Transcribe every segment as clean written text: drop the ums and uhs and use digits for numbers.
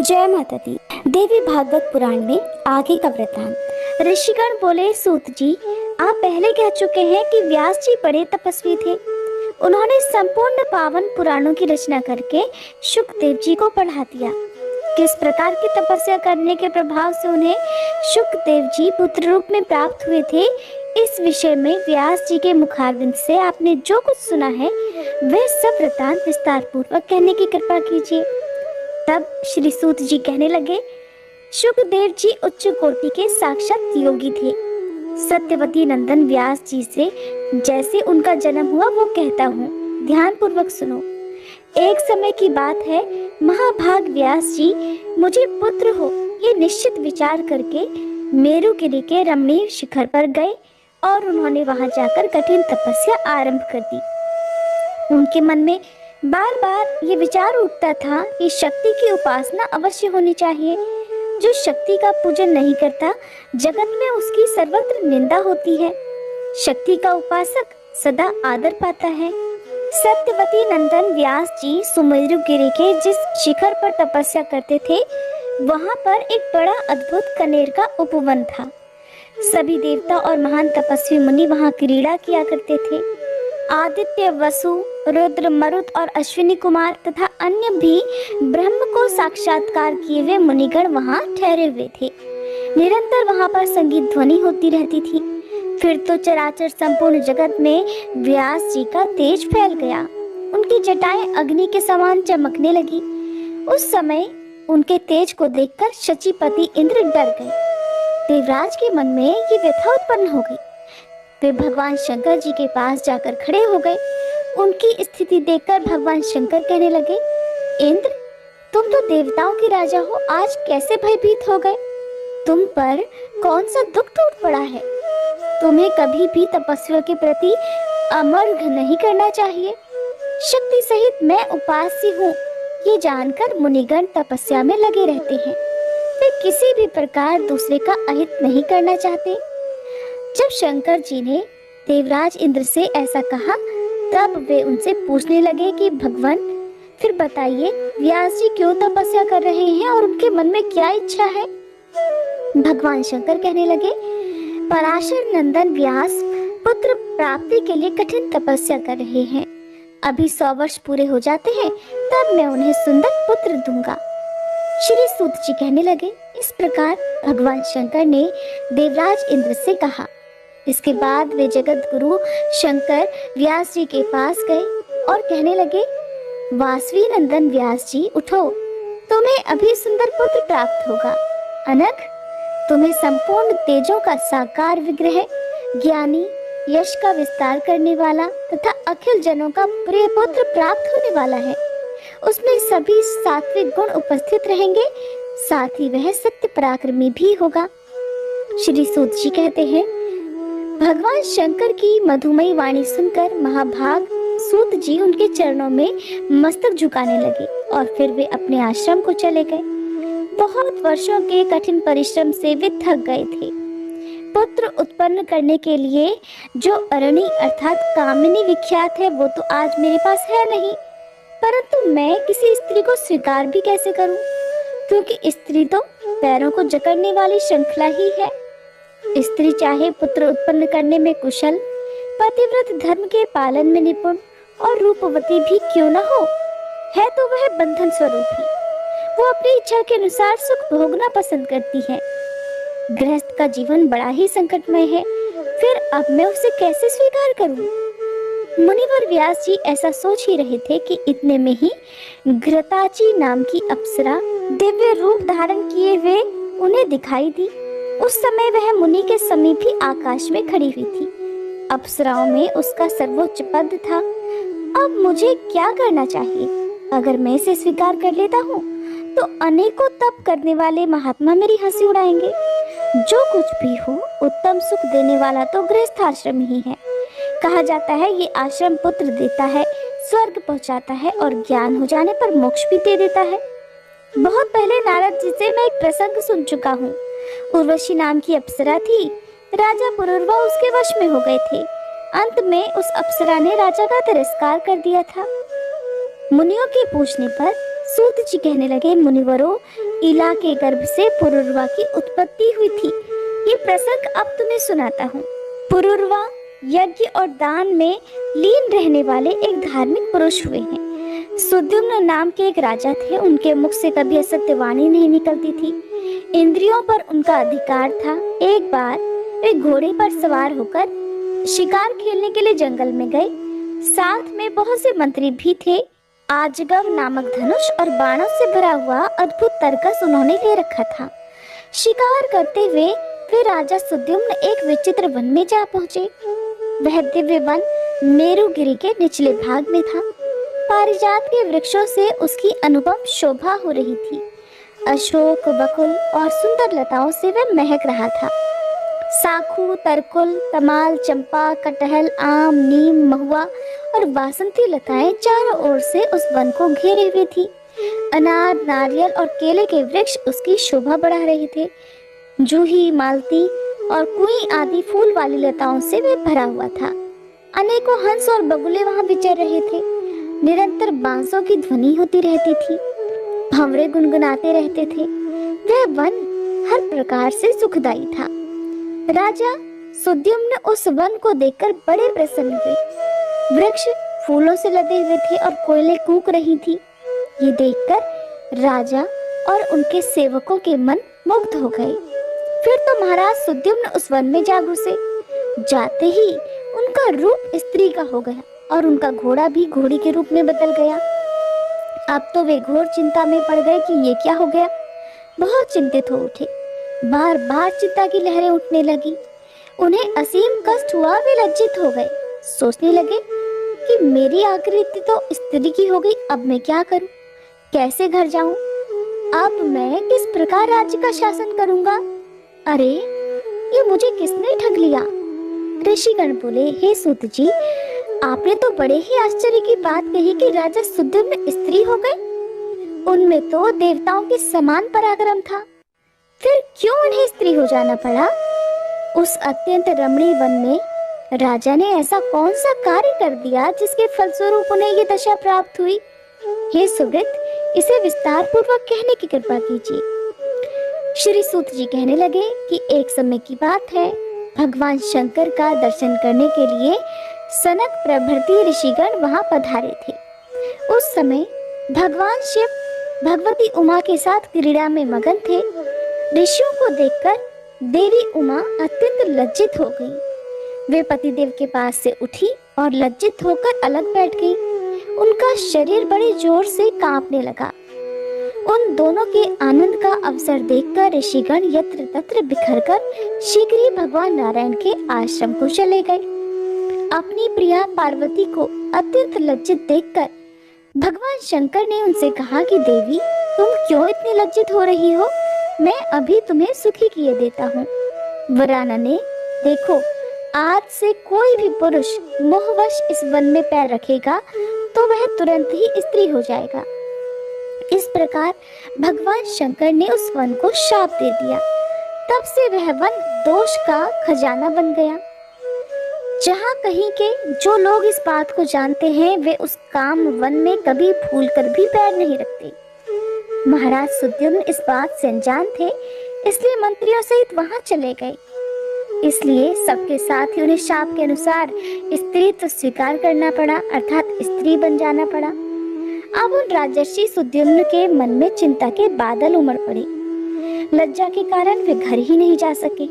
जय माता दी। देवी भागवत पुराण में आगे का वृतांत। ऋषिगण बोले, सूत जी, आप पहले कह चुके हैं कि व्यास जी बड़े तपस्वी थे। उन्होंने संपूर्ण पावन पुराणों की रचना करके शुकदेव जी को पढ़ा दिया। किस प्रकार की तपस्या करने के प्रभाव से उन्हें शुकदेव जी पुत्र रूप में प्राप्त हुए थे, इस विषय में व्यास जी के मुखारविंद से आपने जो कुछ सुना है वह सब वृतांत विस्तार पूर्वक कहने की कृपा कीजिए। तब श्री सूत जी कहने लगे, शुकदेव जी उच्च कोटि के साक्षात योगी थे। सत्यवती नंदन व्यास जी से जैसे उनका जन्म हुआ वो कहता हूँ, ध्यान पूर्वक सुनो। एक समय की बात है, महाभाग व्यास जी मुझे पुत्र हो ये निश्चित विचार करके मेरुगिरी के रमणीय शिखर पर गए और उन्होंने वहां जाकर कठिन तपस्या आरंभ कर दी। उनके मन में बार बार ये विचार उठता था कि शक्ति की उपासना अवश्य होनी चाहिए। जो शक्ति का पूजन नहीं करता, जगत में उसकी सर्वत्र निंदा होती है। शक्ति का उपासक सदा आदर पाता है। सत्यवती नंदन व्यास जी सुमेरुगिरी के जिस शिखर पर तपस्या करते थे, वहां पर एक बड़ा अद्भुत कनेर का उपवन था। सभी देवता और महान तपस्वी मुनि वहां क्रीड़ा किया करते थे। आदित्य, वसु, रुद्र, मरुत और अश्विनी कुमार तथा अन्य भी ब्रह्म को साक्षात्कार किए हुए मुनिगण वहां ठहरे हुए थे। निरंतर वहां पर संगीत ध्वनि होती रहती थी। फिर तो चराचर संपूर्ण जगत में व्यास जी का तेज फैल गया। उनकी जटाएं अग्नि के समान चमकने लगी। उस समय उनके तेज को देखकर शचीपति इंद्र डर गए। देवराज के मन में ये व्यथा उत्पन्न हो गई। वे भगवान शंकर जी के पास जाकर खड़े हो गए। उनकी स्थिति देखकर भगवान शंकर कहने लगे, इंद्र, तुम तो देवताओं के राजा हो, आज कैसे भयभीत हो गए? तुम पर कौन सा दुख टूट पड़ा है? तुम्हें कभी भी तपस्या के प्रति अमर्घ नहीं करना चाहिए। शक्ति सहित मैं उपास्य हूँ, ये जानकर मुनिगण तपस्या में लगे रहते हैं। वे किसी भी प्रकार दूसरे का अहित नहीं करना चाहते। जब शंकर जी ने देवराज इंद्र से ऐसा कहा, तब वे उनसे पूछने लगे कि भगवान, फिर बताइए, व्यास जी क्यों तपस्या कर रहे हैं और उनके मन में क्या इच्छा है? भगवान शंकर कहने लगे, पराशर नंदन व्यास पुत्र प्राप्ति के लिए कठिन तपस्या कर रहे हैं। अभी 100 वर्ष पूरे हो जाते हैं, तब मैं उन्हें सुंदर पुत्र दूंगा। श्री सूत जी कहने लगे, इस प्रकार भगवान शंकर ने देवराज इंद्र से कहा। इसके बाद वे जगत गुरु शंकर व्यास जी के पास गए और कहने लगे, वासवी नंदन व्यास जी, उठो, तुम्हें अभी सुंदर पुत्र प्राप्त होगा। अनघ, तुम्हें संपूर्ण तेजों का साकार विग्रह, ज्ञानी, यश का विस्तार करने वाला तथा अखिल जनों का प्रिय पुत्र प्राप्त होने वाला है। उसमें सभी सात्विक गुण उपस्थित रहेंगे, साथ ही वह सत्य पराक्रमी भी होगा। श्री सूत जी कहते हैं, भगवान शंकर की मधुमयी वाणी सुनकर महाभाग सूत जी उनके चरणों में मस्तक झुकाने लगे और फिर वे अपने आश्रम को चले गए। बहुत वर्षों के कठिन परिश्रम से वे थक गए थे। पुत्र उत्पन्न करने के लिए जो अरणी अर्थात कामिनी विख्यात है, वो तो आज मेरे पास है नहीं, परंतु मैं किसी स्त्री को स्वीकार भी कैसे करूं? क्योंकि स्त्री तो पैरों को जकड़ने वाली श्रृंखला ही है। स्त्री चाहे पुत्र उत्पन्न करने में कुशल, पतिव्रत धर्म के पालन में निपुण और रूपवती भी क्यों न हो, है तो वह बंधन स्वरूप ही। वो अपनी इच्छा के अनुसार सुख भोगना पसंद करती है। गृहस्थ का जीवन बड़ा ही संकटमय है, फिर अब मैं उसे कैसे स्वीकार करूं? मुनिवर व्यास जी ऐसा सोच ही रहे थे कि इतने में ही घृताची नाम की अप्सरा दिव्य रूप धारण किए हुए उन्हें दिखाई दी। उस समय वह मुनि के समीप ही आकाश में खड़ी हुई थी। अप्सराओं में उसका सर्वोच्च पद था। अब मुझे क्या करना चाहिए? अगर मैं इसे स्वीकार कर लेता हूँ तो अनेकों तप करने वाले महात्मा मेरी हंसी उड़ाएंगे। जो कुछ भी हो, उत्तम सुख देने वाला तो गृहस्थाश्रम ही है। कहा जाता है ये आश्रम पुत्र देता है, स्वर्ग पहुंचाता है और ज्ञान हो जाने पर मोक्ष भी दे देता है। बहुत पहले नारद जी से मैं एक प्रसंग सुन चुका हूँ। उर्वशी नाम की अप्सरा थी। राजा पुरुरवा उसके वश में हो गए थे। अंत में उस अप्सरा ने राजा का तिरस्कार कर दिया था। मुनियों के पूछने पर सूत जी कहने लगे, मुनिवरों, इला के गर्भ से पुरुरवा की उत्पत्ति हुई थी। ये प्रसंग अब तुम्हें सुनाता हूँ। पुरुरवा यज्ञ और दान में लीन रहने वाले एक धार्मिक पुरुष हुए हैं। सुद्युम्न नाम के एक राजा थे। उनके मुख से कभी असत्य वाणी नहीं निकलती थी। इंद्रियों पर उनका अधिकार था। एक बार वे घोड़े पर सवार होकर शिकार खेलने के लिए जंगल में गए। साथ में बहुत से मंत्री भी थे। आजगव नामक धनुष और बाणों से भरा हुआ अद्भुत तरकस उन्होंने ले रखा था। शिकार करते हुए वे राजा सुद्युम्न एक विचित्र वन में जा पहुंचे। वह दिव्य वन मेरुगिरी के निचले भाग में था। पारिजात के वृक्षों से उसकी अनुपम शोभा हो रही थी। अशोक, बकुल और सुंदर लताओं से वह महक रहा था। साखू, तरकुल, तमाल, चंपा, कटहल, आम, नीम, महुआ और वासंती लताएं चारों ओर से उस वन को घेरे हुए थी। अनार, नारियल और केले के वृक्ष उसकी शोभा बढ़ा रहे थे। जूही, मालती और कुई आदि फूल वाली लताओं से वह भरा हुआ था। अनेकों हंस और बगुले वहां विचर रहे थे। निरंतर बांसों की ध्वनि होती रहती थी। भंवरे गुनगुनाते रहते थे। वह वन हर प्रकार से सुखदायी था। राजा सुद्युम्न उस वन को देखकर बड़े प्रसन्न हुए। वृक्ष फूलों से लदे हुए थे और कोयलें कूक रही थी। ये देखकर राजा और उनके सेवकों के मन मुग्ध हो गए। फिर तो महाराज सुद्युम्न उस वन में जा घुसे। जाते ही उनका रूप स्त्री का हो गया और उनका घोड़ा भी घोड़ी के रूप में बदल गया। अब तो वे घोर चिंता में पड़ गए कि ये क्या हो गया। बहुत चिंतित हो उठे। बार बार चिंता की लहरें उठने लगी। उन्हें असीम कष्ट हुआ। वे लज्जित हो गए। सोचने लगे कि मेरी आकृति तो स्त्री की हो गई, अब मैं क्या करूं? कैसे घर जाऊं? अब मैं किस प्रकार राज्य का शासन करूंगा? अरे, ये मुझे किसने ठग लिया? ऋषिगण बोले, हे सूत जी, आपने तो बड़े ही आश्चर्य की बात कही कि राजा सुद्युम्न स्त्री हो गए। उनमें तो देवताओं के समान पराक्रम था, फिर क्यों उन्हें स्त्री हो जाना पड़ा? उस अत्यंत रमणीय वन में राजा ने ऐसा कौन सा कार्य कर दिया जिसके फलस्वरूप उन्हें ये दशा प्राप्त हुई? हे सुवृत, इसे विस्तार पूर्वक कहने की कृपा कीजिए। श्री सूत जी कहने लगे कि एक समय की बात है। भगवान शंकर का दर्शन करने के लिए सनक प्रभृति ऋषिगण वहां पधारे थे। उस समय भगवान शिव भगवती उमा के साथ क्रीड़ा में मगन थे। ऋषियों को देखकर देवी उमा अत्यंत लज्जित हो गई। वे पतिदेव के पास से उठी और लज्जित होकर अलग बैठ गई। उनका शरीर बड़े जोर से कांपने लगा। उन दोनों के आनंद का अवसर देखकर ऋषिगण यत्र तत्र बिखरकर शीघ्र ही भगवान नारायण के आश्रम को चले गए। अपनी प्रिया पार्वती को अत्यंत लज्जित देखकर भगवान शंकर ने उनसे कहा कि देवी, तुम क्यों इतनी लज्जित हो रही हो? मैं अभी तुम्हें सुखी किए देता हूँ। वरानने, देखो, आज से कोई भी पुरुष मोहवश इस वन में पैर रखेगा तो वह तुरंत ही स्त्री हो जाएगा। इस प्रकार भगवान शंकर ने उस वन को शाप दे दिया। तब से वह वन दोष का खजाना बन गया। जहाँ कहीं के जो लोग इस बात को जानते हैं वे उस काम वन में कभी भूल कर भी पैर नहीं रखते। महाराज सुद्युम्न इस बात से अनजान थे, इसलिए मंत्रियों सहित वहां चले गए। इसलिए सबके साथ ही उन्हें शाप के अनुसार स्त्रीत्व स्वीकार करना पड़ा, अर्थात स्त्री बन जाना पड़ा। अब उन राजर्षि सुद्युम्न के मन में चिंता के बादल उमड़ पड़े। लज्जा के कारण वे घर ही नहीं जा सके।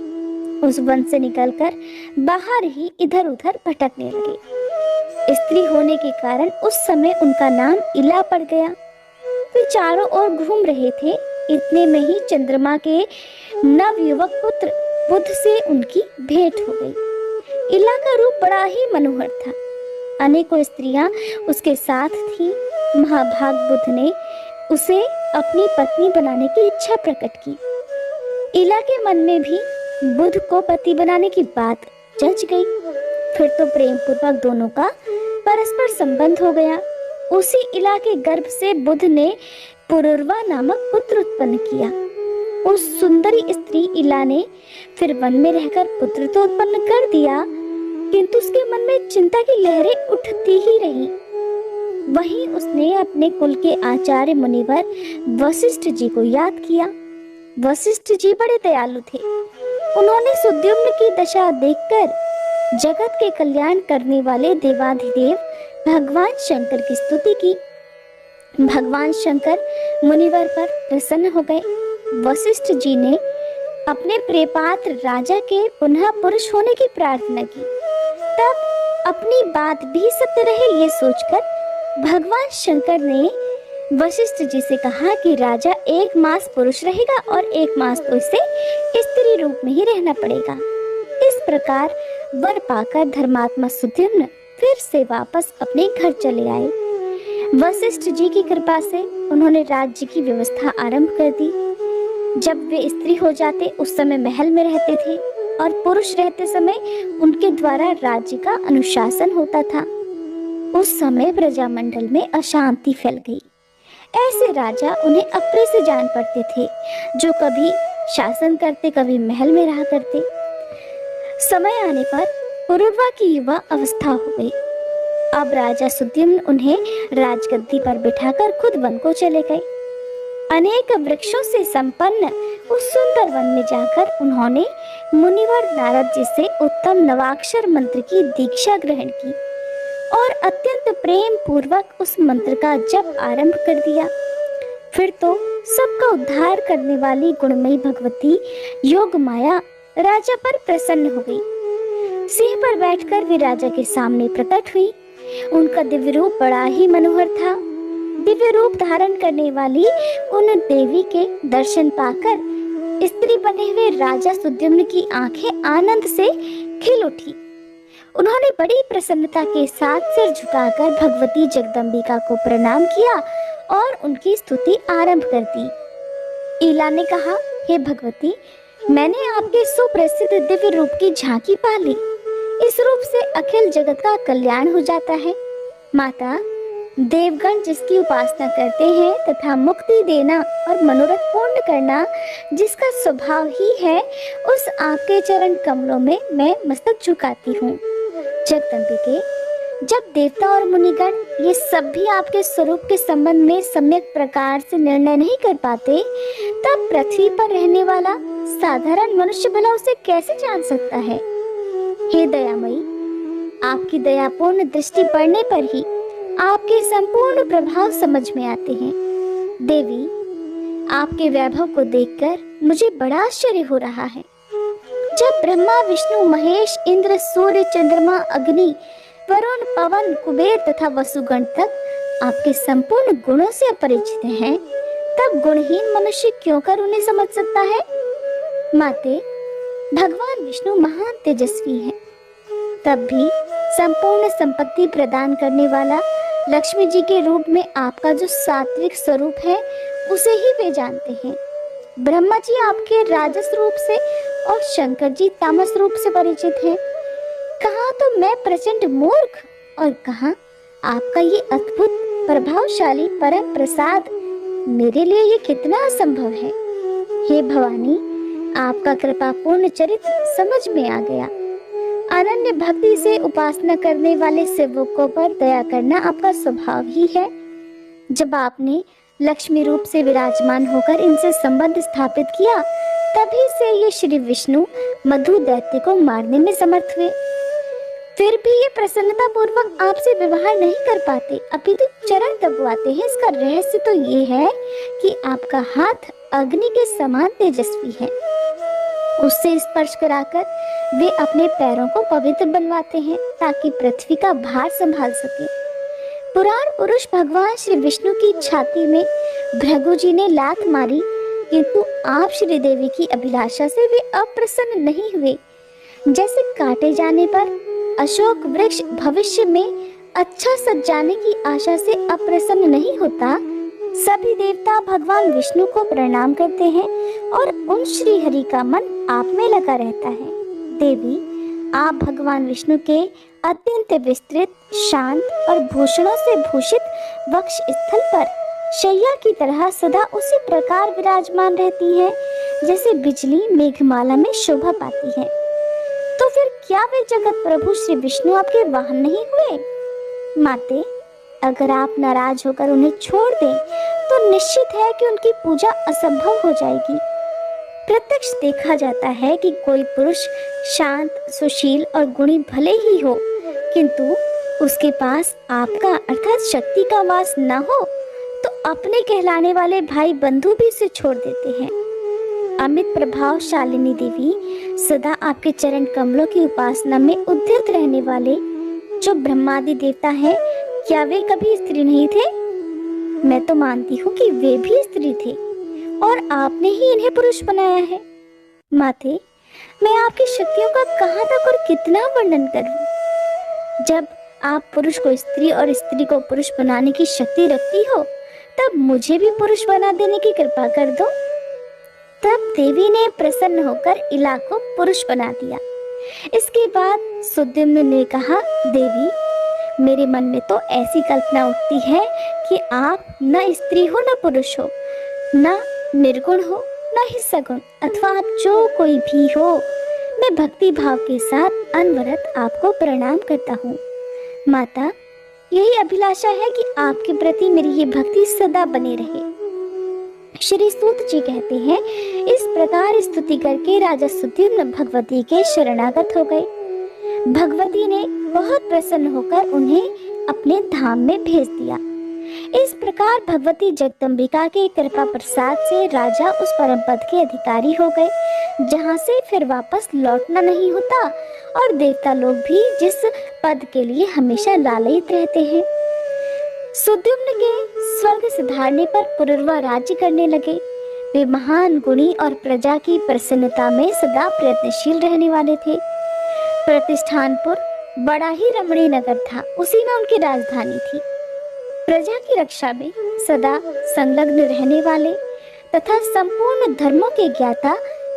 उस वन से निकलकर बाहर ही इधर उधर भटकने लगे। स्त्री होने के कारण उस समय उनका नाम इला पड़ गया। वे चारों ओर घूम रहे थे। इतने में ही चंद्रमा के नवयुवक पुत्र बुध से उनकी भेंट हो गई। इला का रूप बड़ा ही मनोहर था। अनेकों स्त्रियां उसके साथ थीं। महाभाग बुध ने उसे अपनी पत्नी बनाने की इच्छा प्रकट की। इला के मन में भी बुध को पति बनाने की बात जच गई। फिर तो प्रेम पूर्वक दोनों का परस्पर संबंध हो गया। उसी इला के गर्भ से बुध ने पुरुरवा नामक पुत्र उत्पन्न किया। उस सुंदरी स्त्री इला ने फिर वन में रहकर पुत्र तो उत्पन्न कर दिया, किंतु उसके मन में चिंता की लहरें उठती ही रही। वहीं उसने अपने कुल के आचार्य मुनिवर वशिष्ठ जी को याद किया। वशिष्ठ जी बड़े दयालु थे। उन्होंने सुद्युम्न की दशा देखकर जगत के कल्याण करने वाले देवाधिदेव भगवान शंकर की स्तुति की। भगवान शंकर मुनिवर पर प्रसन्न हो गए। वशिष्ठ जी ने अपने प्रियपात्र राजा के पुनः पुरुष होने की प्रार्थना की। तब अपनी बात भी सत्य रहे ये सोचकर भगवान शंकर ने वशिष्ठ जी से कहा कि राजा 1 मास पुरुष रहेगा और 1 मास तो इसे स्त्री रूप में ही रहना पड़ेगा। इस प्रकार वर पाकर धर्मात्मा सुद्युम्न फिर से वापस अपने घर चले आए। वशिष्ठ जी की कृपा से उन्होंने राज्य की व्यवस्था आरंभ कर दी। जब वे स्त्री हो जाते उस समय महल में रहते थे और पुरुष रहते समय उनके द्वारा राज्य का अनुशासन होता था। उस समय प्रजामंडल में अशांति फैल गई। ऐसे राजा उन्हें अपने से जान पड़ते थे, जो कभी शासन करते कभी महल में रहा करते। समय आने पर पुरुरवा की युवा अवस्था हो गई। अब राजा सुद्युम्न उन्हें राजगद्दी पर बिठाकर खुद वन को चले गए। अनेक वृक्षों से संपन्न उस सुंदर वन में जाकर उन्होंने मुनिवर नारद जी से उत्तम नवाक्षर मंत्र की दीक्षा ग्रहण की और अत्यंत प्रेम पूर्वक उस मंत्र का जप आरंभ कर दिया। फिर तो सबका उद्धार करने वाली गुणमयी भगवती योग माया राजा पर प्रसन्न हो गई। सिंह पर बैठकर वे राजा के सामने प्रकट हुई। उनका दिव्य रूप बड़ा ही मनोहर था। दिव्य रूप धारण करने वाली उन देवी के दर्शन पाकर स्त्री बने हुए राजा सुद्युम्न की आंखें आनंद से खिल उठी। उन्होंने बड़ी प्रसन्नता के साथ सिर झुकाकर भगवती जगदम्बिका को प्रणाम किया और उनकी स्तुति आरंभ कर दी। ईला ने कहा, हे भगवती, मैंने आपके सुप्रसिद्ध दिव्य रूप की झांकी पा ली। इस रूप से अखिल जगत का कल्याण हो जाता है। माता, देवगण जिसकी उपासना करते हैं तथा मुक्ति देना और मनोरथ पूर्ण करना जिसका स्वभाव ही है, उस आपके चरण कमलों में मैं मस्तक झुकाती हूँ। जगदम्बिके, जब देवता और मुनिगण ये सब भी आपके स्वरूप के संबंध में सम्यक प्रकार से निर्णय नहीं कर पाते, तब पृथ्वी पर रहने वाला साधारण मनुष्य भला उसे कैसे जान सकता है। हे दयामयी, आपकी दयापूर्ण दृष्टि पड़ने पर ही आपके संपूर्ण प्रभाव समझ में आते हैं। देवी, आपके वैभव को देखकर मुझे बड़ा आश्चर्य हो रहा है। जब ब्रह्मा, विष्णु, महेश, इंद्र, सूर्य, चंद्रमा, अग्नि, वरुण, पवन, कुबेर तथा वसुगण तक आपके संपूर्ण गुणों से अपरिचित हैं, तब गुणहीन मनुष्य क्यों कर उन्हें समझ सकता है। माते, भगवान विष्णु महान तेजस्वी है, तब भी संपूर्ण संपत्ति प्रदान करने वाला लक्ष्मी जी के रूप में आपका जो सात्विक स्वरूप है उसे ही वे जानते हैं। ब्रह्मा जी आपके राजस रूप से और शंकर जी तामस रूप से परिचित हैं। कहाँ तो मैं प्रचंड मूर्ख और कहाँ आपका ये अद्भुत प्रभावशाली परम प्रसाद। मेरे लिए ये कितना असंभव है। हे भवानी, आपका कृपापूर्ण चरित्र समझ में आ गया। अनन्य भक्ति से उपासना करने वाले सेवकों पर दया करना आपका स्वभाव ही है। जब आपने लक्ष्मी रूप से विराजमान होकर इनसे संबंध स्थापित किया, तभी से ये श्री विष्णु मधु दैत्य को मारने में समर्थ हुए। फिर भी ये प्रसन्नता पूर्वक आपसे व्यवहार नहीं कर पाते, अपितु चरण दबवाते हैं। इसका रहस्य तो ये है कि आपका हाथ अग्नि के समान तेजस्वी है। उससे स्पर्श कराकर वे अपने पैरों को पवित्र बनवाते हैं ताकि पृथ्वी का भार संभाल सके। पुराण पुरुष भगवान श्री विष्णु की छाती में भृगु जी ने लात मारी, किंतु आप श्री देवी की अभिलाषा से वे अप्रसन्न नहीं हुए। जैसे काटे जाने पर अशोक वृक्ष भविष्य में अच्छा सज जाने की आशा से अप्रसन्न नहीं होता, सभी देवता भगवान विष्णु को प्रणाम करते हैं और उन श्री हरि का मन आप में लगा रहता है। देवी, आप भगवान विष्णु के अत्यंत विस्तृत, शांत और भूषणों से भूषित वक्ष स्थल पर शैया की तरह सदा उसी प्रकार विराजमान रहती हैं जैसे बिजली मेघमाला में शोभा पाती है। तो फिर क्या वे जगत प्रभु श्री विष्णु आपके वाहन नहीं हुए? माते, अगर आप नाराज होकर उन्हें छोड़ दें तो निश्चित है कि उनकी पूजा असंभव हो जाएगी। प्रत्यक्ष देखा जाता है कि कोई पुरुष शांत, सुशील और गुणी भले ही हो, किंतु उसके पास आपका अर्थात शक्ति का वास न हो तो अपने कहलाने वाले भाई बंधु भी उसे छोड़ देते हैं। अमित प्रभावशालिनी देवी सदा आपके चरण कमलों की उपासना में उद्यत रहने वाले जो ब्रह्मादि देवता हैं, क्या वे कभी स्त्री नहीं थे? मैं तो मानती हूँ कि वे भी स्त्री थे और आपने ही इन्हें पुरुष बनाया है। माते, मैं आपकी शक्तियों का कहाँ तक और कितना वर्णन करूं? जब आप पुरुष को स्त्री और स्त्री को पुरुष बनाने की शक्ति रखती हो, तब मुझे भी पुरुष बना देने की कृपा कर दो। तब देवी ने प्रसन्न होकर इला को पुरुष बना दिया। इसके बाद सुद्युम्न ने कहा, देवी, मेरे मन में तो ऐसी कल्पना उठती है कि आप न स्त्री हो न पुरुष हो, न निर्गुण हो न ही सगुण, अथवा आप जो कोई भी हो। मैं भक्ति भाव के साथ अनवरत आपको प्रणाम करता हूँ। माता, यही अभिलाषा है कि आपके प्रति मेरी ये भक्ति सदा बनी रहे। श्री सूत जी कहते हैं, इस प्रकार स्तुति करके राजा सुद्युम्न भगवती के शरणागत हो गए। भगवती ने बहुत प्रसन्न होकर उन्हें अपने धाम में भेज दिया। इस प्रकार भगवती जगदम्बिका के कृपा प्रसाद से राजा उस परम पद के अधिकारी हो गए, जहाँ से फिर वापस लौटना नहीं होता, और देवता लोग भी जिस पद के लिए हमेशा लालयित रहते हैं। सुद्युम्न के स्वर्ग सिधारने पर पुरुरवा राज्य करने लगे। वे महान गुणी और प्रजा की प्रसन्नता में सदा प्रयत्नशील रहने वाले थे। प्रतिष्ठानपुर बड़ा ही रमणीय नगर था, उसी में उनकी राजधानी थी। प्रजा की रक्षा में सदा संलग्न रहने वाले तथा संपूर्ण धर्मों के ज्ञाता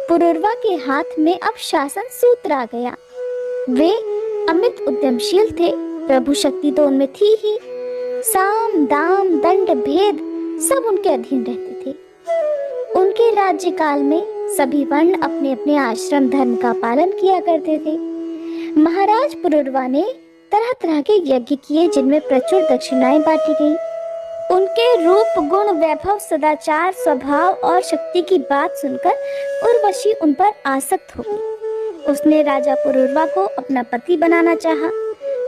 पुरुरवा के हाथ में अब शासन सूत्र आ गया। वे अमित उद्यमशील थे, प्रभु शक्ति तो उनमें थी ही। साम दाम दंड भेद सब उनके अधीन रहते थे। उनके राज्यकाल में सभी वर्ण अपने अपने आश्रम धर्म का पालन किया करते थे। महाराज पुरुरवा ने तरह तरह के यज्ञ किए, जिनमें प्रचुर दक्षिणाएं बांटी गई। उनके रूप, गुण, वैभव, सदाचार, स्वभाव और शक्ति की बात सुनकर उर्वशी उन पर आसक्त हो गई। उसने राजा पुरुरवा को अपना पति बनाना चाहा।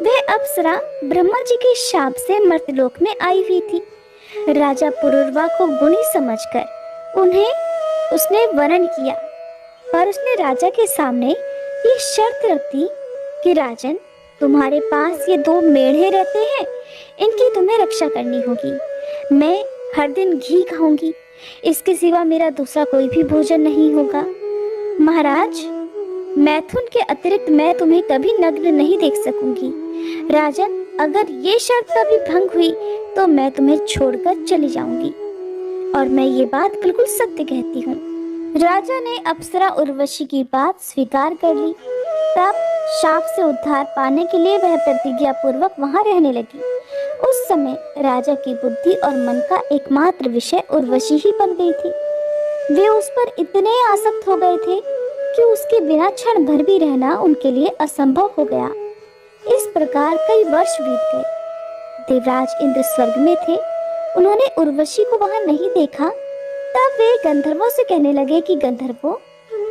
वह अप्सरा ब्रह्मा जी के शाप से मर्त्यलोक में आई हुई थी। राजा पुरुरवा को गुणी समझकर उन्हें उसने वरण किया, पर उसने राजा के सामने ये शर्त रख दी कि राजन, तुम्हारे पास ये 2 मेढ़े रहते हैं, इनकी तुम्हें रक्षा करनी होगी। मैं हर दिन घी खाऊंगी, इसके सिवा मेरा दूसरा कोई भी भोजन नहीं होगा। महाराज, मैथुन के अतिरिक्त मैं तुम्हें कभी नग्न नहीं देख सकूंगी। राजन, अगर ये शर्त कभी भंग हुई तो मैं तुम्हें छोड़कर चली जाऊंगी, और मैं ये बात बिल्कुल सत्य कहती हूँ। राजा ने अप्सरा उर्वशी की बात स्वीकार कर ली। तब शाप से उद्धार पाने के लिए वह प्रतिज्ञा पूर्वक वहां रहने लगी। उस समय राजा की बुद्धि और मन का एकमात्र विषय उर्वशी ही बन गई थी। वे उस पर इतने आसक्त हो गए थे कि उसके बिना क्षण भर भी रहना उनके लिए असंभव हो गया। इस प्रकार कई वर्ष बीत गए। देवराज इंद्र स्वर्ग में थे। उन्होंने उर्वशी को वहां नहीं देखा। तब वे गंधर्वों से कहने लगे कि गंधर्वों,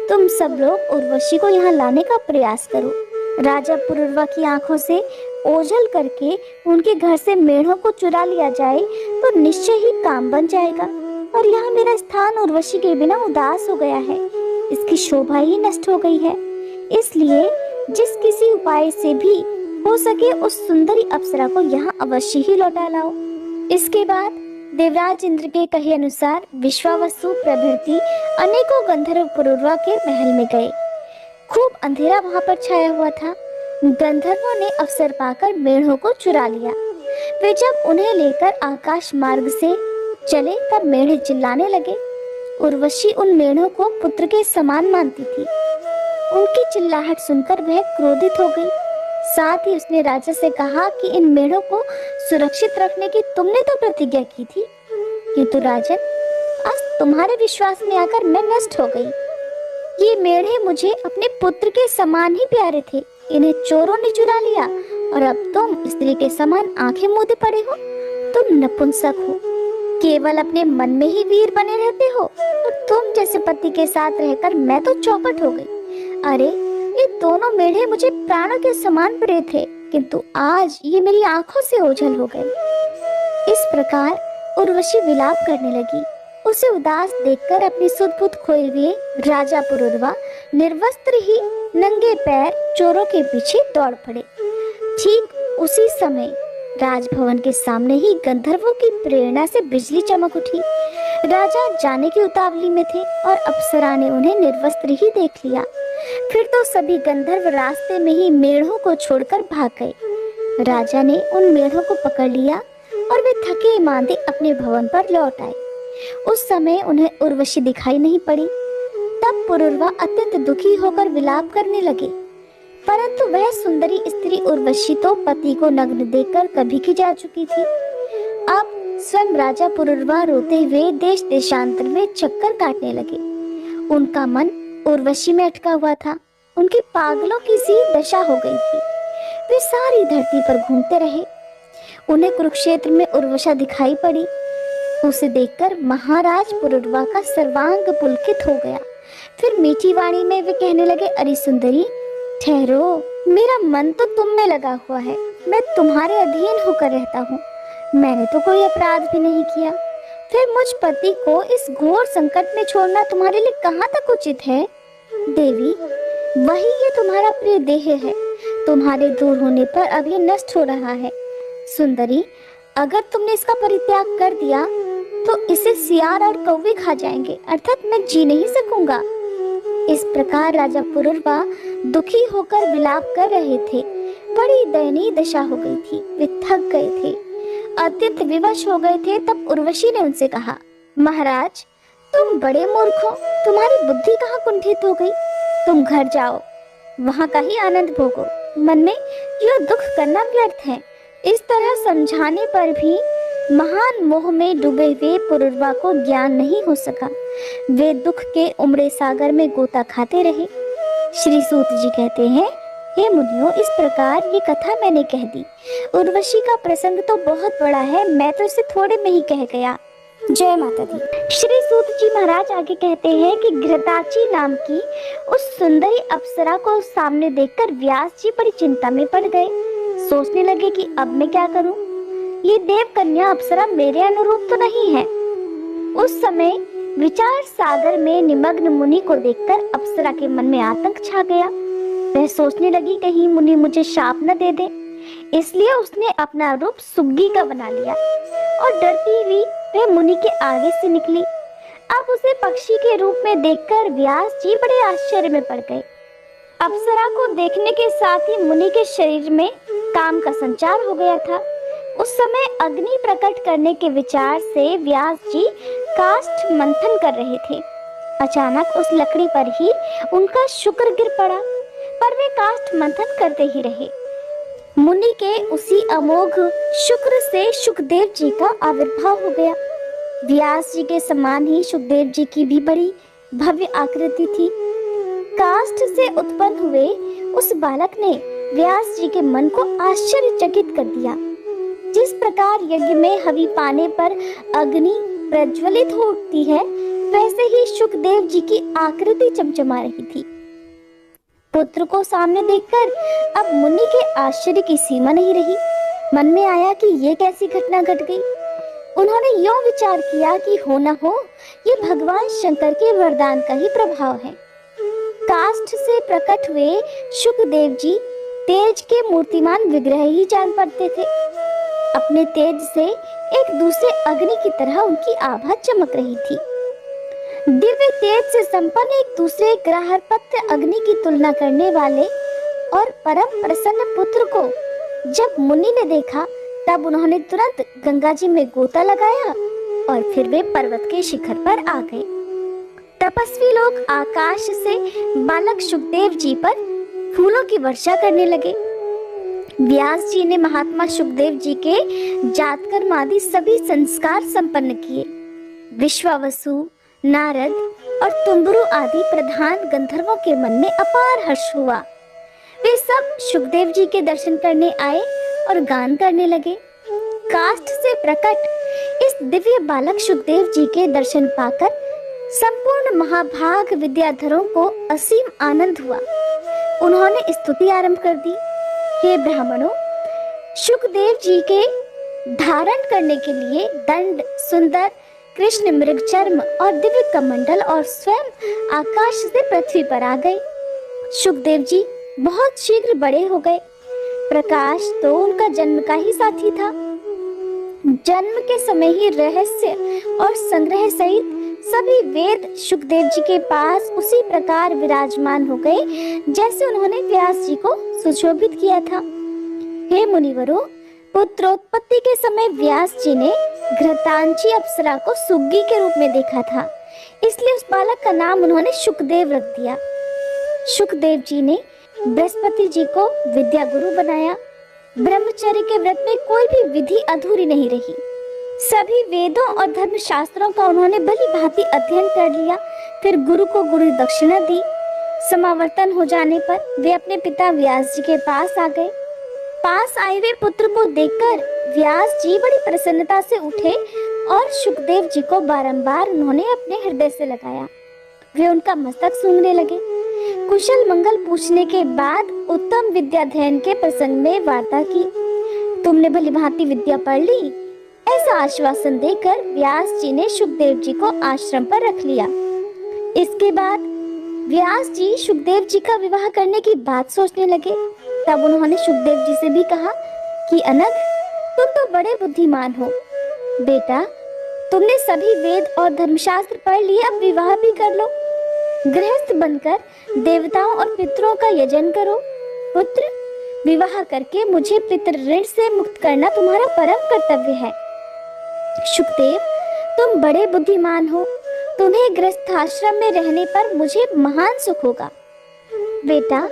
तुम सब लोग उर्वशी को यहाँ लाने का प्रयास करो। राजा पुरुरवा की आंखों से ओझल करके उनके घर से मेढ़ों को चुरा लिया जाए तो निश्चय ही काम बन जाएगा, और यहाँ मेरा स्थान उर्वशी के बिना उदास हो गया है। इसकी शोभा ही नष्ट हो गई है। इसलिए जिस किसी उपाय से भी हो सके उस सुंदरी अप्सरा को यहाँ अवश्य ही लौटा लाओ। इसके बाद देवराज इंद्र के कहे अनुसार विश्वावसु प्रभृति अनेकों गंधर्व पुरुरवा के महल में गए। खूब अंधेरा वहां पर छाया हुआ था। गंधर्वों ने अवसर पाकर मेढ़ों को चुरा लिया। वे जब उन्हें लेकर आकाश मार्ग से चले तब मेढ़े चिल्लाने लगे। उर्वशी उन मेढ़ों को पुत्र के समान मानती थी। उनकी चिल्लाहट सुनकर वह क्रोधित हो गई। साथ ही उसने राजा से कहा कि इन मेढ़ों को सुरक्षित रखने की तुमने तो प्रतिज्ञा की थी, किंतु राजन, आज तुम्हारे विश्वास में आकर मैं नष्ट हो गई। ये मेढ़े मुझे अपने पुत्र के समान ही प्यारे थे। इन्हें चोरों ने चुरा लिया और अब तुम स्त्री के समान आंखें मूंदे पड़े हो तुम नपुंसक हो, केवल अपने मन में ही वीर बने रहते हो, और तुम जैसे पति के साथ रहकर मैं तो चौपट हो गई। अरे ये दोनों मेढ़े मुझे प्राणों के समान प्रिय थे, किंतु आज ये मेरी आंखों से ओझल हो गए। इस प्रकार उर्वशी विलाप करने लगी। उसे उदास देखकर अपनी सुध-बुध खोए हुए राजा पुरुरवा निर्वस्त्र ही नंगे पैर चोरों के पीछे दौड़ पड़े। ठीक उसी समय राजभवन के सामने ही गंधर्वों की प्रेरणा से बिजली चमक उठी। राजा जाने की उतावली में थे और अप्सरा ने उन्हें निर्वस्त्र ही देख लिया। फिर तो सभी गंधर्व रास्ते में ही मेढ़ों को छोड़कर भाग गए। राजा ने उन मेढ़ों को पकड़ लिया और वे थके मांदे अपने भवन पर लौट आए। उस समय उन्हें उर्वशी दिखाई नहीं पड़ी। तब पुरुरवा अत्यंत दुखी होकर विलाप करने लगे, परंतु वह सुंदरी स्त्री उर्वशी तो पति को नग्न देखकर कभी की जा चुकी थी। अब स्वयं राजा पुरुरवा रोते हुए देश देशांतर में चक्कर काटने लगे। उनका मन उर्वशी में अटका हुआ था। उनकी पागलों की सी दशा हो गई थी। वे सारी धरती पर घूमते रहे। उन्हें कुरुक्षेत्र में उर्वशा दिखाई पड़ी। उसे देखकर महाराज पुरुरवा का सर्वांग पुलकित हो गया। फिर मीठी वाणी में वे कहने लगे, अरे सुंदरी ठहरो, मेरा मन तो तुम में लगा हुआ है। मैं तुम्हारे अधीन होकर रहता हूँ। मैंने तो कोई अपराध भी नहीं किया। फिर मुझ पति को इस घोर संकट में छोड़ना तुम्हारे लिए कहाँ तक उचित है? देवी, वही ये तुम्हारा प्रिय देह है। तुम्हारे दूर होने पर अब ये नष्ट हो रहा है। सुंदरी, अगर तुमने इसका परित्याग कर दिया तो इसे सियार और कौवे खा जाएंगे, अर्थात मैं जी नहीं सकूंगा। इस प्रकार राजा पुरुरवा दुखी होकर विलाप कर रहे थे। बड़ी दयनीय दशा हो गई थी। वे थक गए थे, अत्यंत विवश हो गए थे। तब उर्वशी ने उनसे कहा, महाराज तुम बड़े मूर्ख हो। तुम्हारी बुद्धि कहाँ कुंठित हो गई? तुम घर जाओ, वहाँ का ही आनंद भोगो। मन में यह दुख करना व्यर्थ है। इस तरह समझाने पर भी महान मोह में डूबे हुए पुरुरवा को ज्ञान नहीं हो सका। वे दुख के उमड़े सागर में गोता खाते रहे। श्री सूत जी कहते हैं, हे मुनियों, इस प्रकार ये कथा मैंने कह दी। उर्वशी का प्रसंग तो बहुत बड़ा है, मैं तो इसे थोड़े में ही कह गया। जय माता दी। श्री सूत जी महाराज आगे कहते हैं कि घृताची नाम की उस सुंदरी अप्सरा को सामने देखकर व्यास जी बड़ी चिंता में पड़ गए। सोचने लगे कि अब मैं क्या करूं? ये देव कन्या अप्सरा मेरे अनुरूप तो नहीं है। उस समय विचार सागर में निमग्न मुनि को देखकर अप्सरा के मन में आतंक छा गया। वह सोचने लगी कहीं मुनि मुझे शाप न दे दे, इसलिए उसने अपना रूप सुग्गी का बना लिया और डरती हुई वह मुनि के आगे से निकली। अब उसे पक्षी के रूप में देखकर व्यास जी बड़े आश्चर्य में पड़ गए। अप्सरा को देखने के साथ ही मुनि के शरीर में काम का संचार हो गया था। उस समय अग्नि प्रकट करने के विचार से व्यास जी काष्ठ मंथन कर रहे थे। अचानक उस लकड़ी पर ही उनका शुक्र गिर पड़ा, पर वे काष्ठ मंथन करते ही रहे। मुनि के उसी अमोघ शुक्र से सुखदेव जी का आविर्भाव हो गया। व्यास जी के समान ही सुखदेव जी की भी बड़ी भव्य आकृति थी। काष्ठ से उत्पन्न हुए उस बालक ने व्यास जी के मन को आश्चर्यचकित कर दिया। जिस प्रकार यज्ञ में हवि पाने पर अग्नि प्रज्वलित हो उठती है, वैसे ही सुखदेव जी की आकृति चमचमा रही थी। पुत्र को सामने देखकर अब मुनि के आश्चर्य की सीमा नहीं रही। मन में आया कि ये कैसी घटना घट गई। उन्होंने यूं विचार किया कि हो न हो ये भगवान शंकर के वरदान का ही प्रभाव है। काष्ठ से प्रकट हुए सुखदेव जी तेज के मूर्तिमान विग्रह ही जान पड़ते थे। अपने तेज से एक दूसरे अग्नि की तरह उनकी आभा चमक रही थी। दिव्य तेज से संपन्न एक दूसरे ग्राहपत्र अग्नि की तुलना करने वाले और परम प्रसन्न पुत्र को जब मुनि ने देखा, तब उन्होंने तुरंत गंगा जी में गोता लगाया और फिर वे पर्वत के शिखर पर आ गए। तपस्वी लोग आकाश से बालक सुखदेव जी पर फूलों की वर्षा करने लगे। व्यास जी ने महात्मा सुखदेव जी के जातकर्म आदि सभी संस्कार संपन्न किए। विश्वावसु, नारद और तुम्बरु आदि प्रधान गंधर्वों के मन में अपार हर्ष हुआ। वे सब सुखदेव जी के दर्शन करने आए और गान करने लगे। काष्ठ से प्रकट इस दिव्य बालक सुखदेव जी के दर्शन पाकर संपूर्ण महाभाग विद्याधरों को असीम आनंद हुआ। उन्होंने स्तुति आरंभ कर दी। हे ब्राह्मणों, सुखदेव जी के धारण करने के लिए दंड, सुंदर कृष्ण मृग चर्म और दिव्य कमंडल और स्वयं आकाश से पृथ्वी पर आ गए। सुखदेव जी बहुत शीघ्र बड़े हो गए। प्रकाश तो उनका जन्म का ही साथी था। जन्म के समय ही रहस्य और संग्रह सहित सभी वेद सुखदेव जी के पास उसी प्रकार विराजमान हो गए जैसे उन्होंने व्यास जी को सुशोभित किया था। हे मुनिवरों, पुत्रोत्पत्ति के समय व्यास जी ने घृतांची अप्सरा को सुग्गी के रूप में देखा था, इसलिए उस बालक का नाम उन्होंने सुखदेव रख दिया। सुखदेव जी ने बृहस्पति जी को विद्या गुरु बनाया। ब्रह्मचर्य के व्रत में कोई भी विधि अधूरी नहीं रही। सभी वेदों और धर्म शास्त्रों का उन्होंने भली भांति अध्ययन कर लिया। फिर गुरु को गुरु दक्षिणा दी। समावर्तन हो जाने पर वे अपने पिता व्यास जी के पास आ गए। पास आए हुए पुत्र को देखकर व्यास जी बड़ी प्रसन्नता से उठे और सुखदेव जी को बारंबार उन्होंने अपने हृदय से लगाया। वे उनका मस्तक सूंघने लगे। कुशल मंगल पूछने के बाद उत्तम विद्याध्ययन के प्रसंग में वार्ता की। तुमने भली भांति विद्या पढ़ ली, ऐसा आश्वासन देकर व्यास जी ने सुखदेव जी को आश्रम पर रख लिया। इसके बाद व्यास जी सुखदेव जी का विवाह करने की बात सोचने लगे। तब उन्होंने सुखदेव जी से भी कहा कि अनघ, तुम तो बड़े बुद्धिमान हो। बेटा, तुमने सभी वेद और धर्मशास्त्र पढ़ लिए, अब विवाह भी कर लो। गृहस्थ बनकर देवताओं और पितरों का यजन करो। पुत्र, विवाह करके मुझे पितृ ऋण से मुक्त करना तुम्हारा परम कर्तव्य है। सुखदेव, तुम बड़े बुद्धिमान हो। तुम्हें गृहस्थाश्रम में रहने पर मुझे महान सुख होगा। बेटा,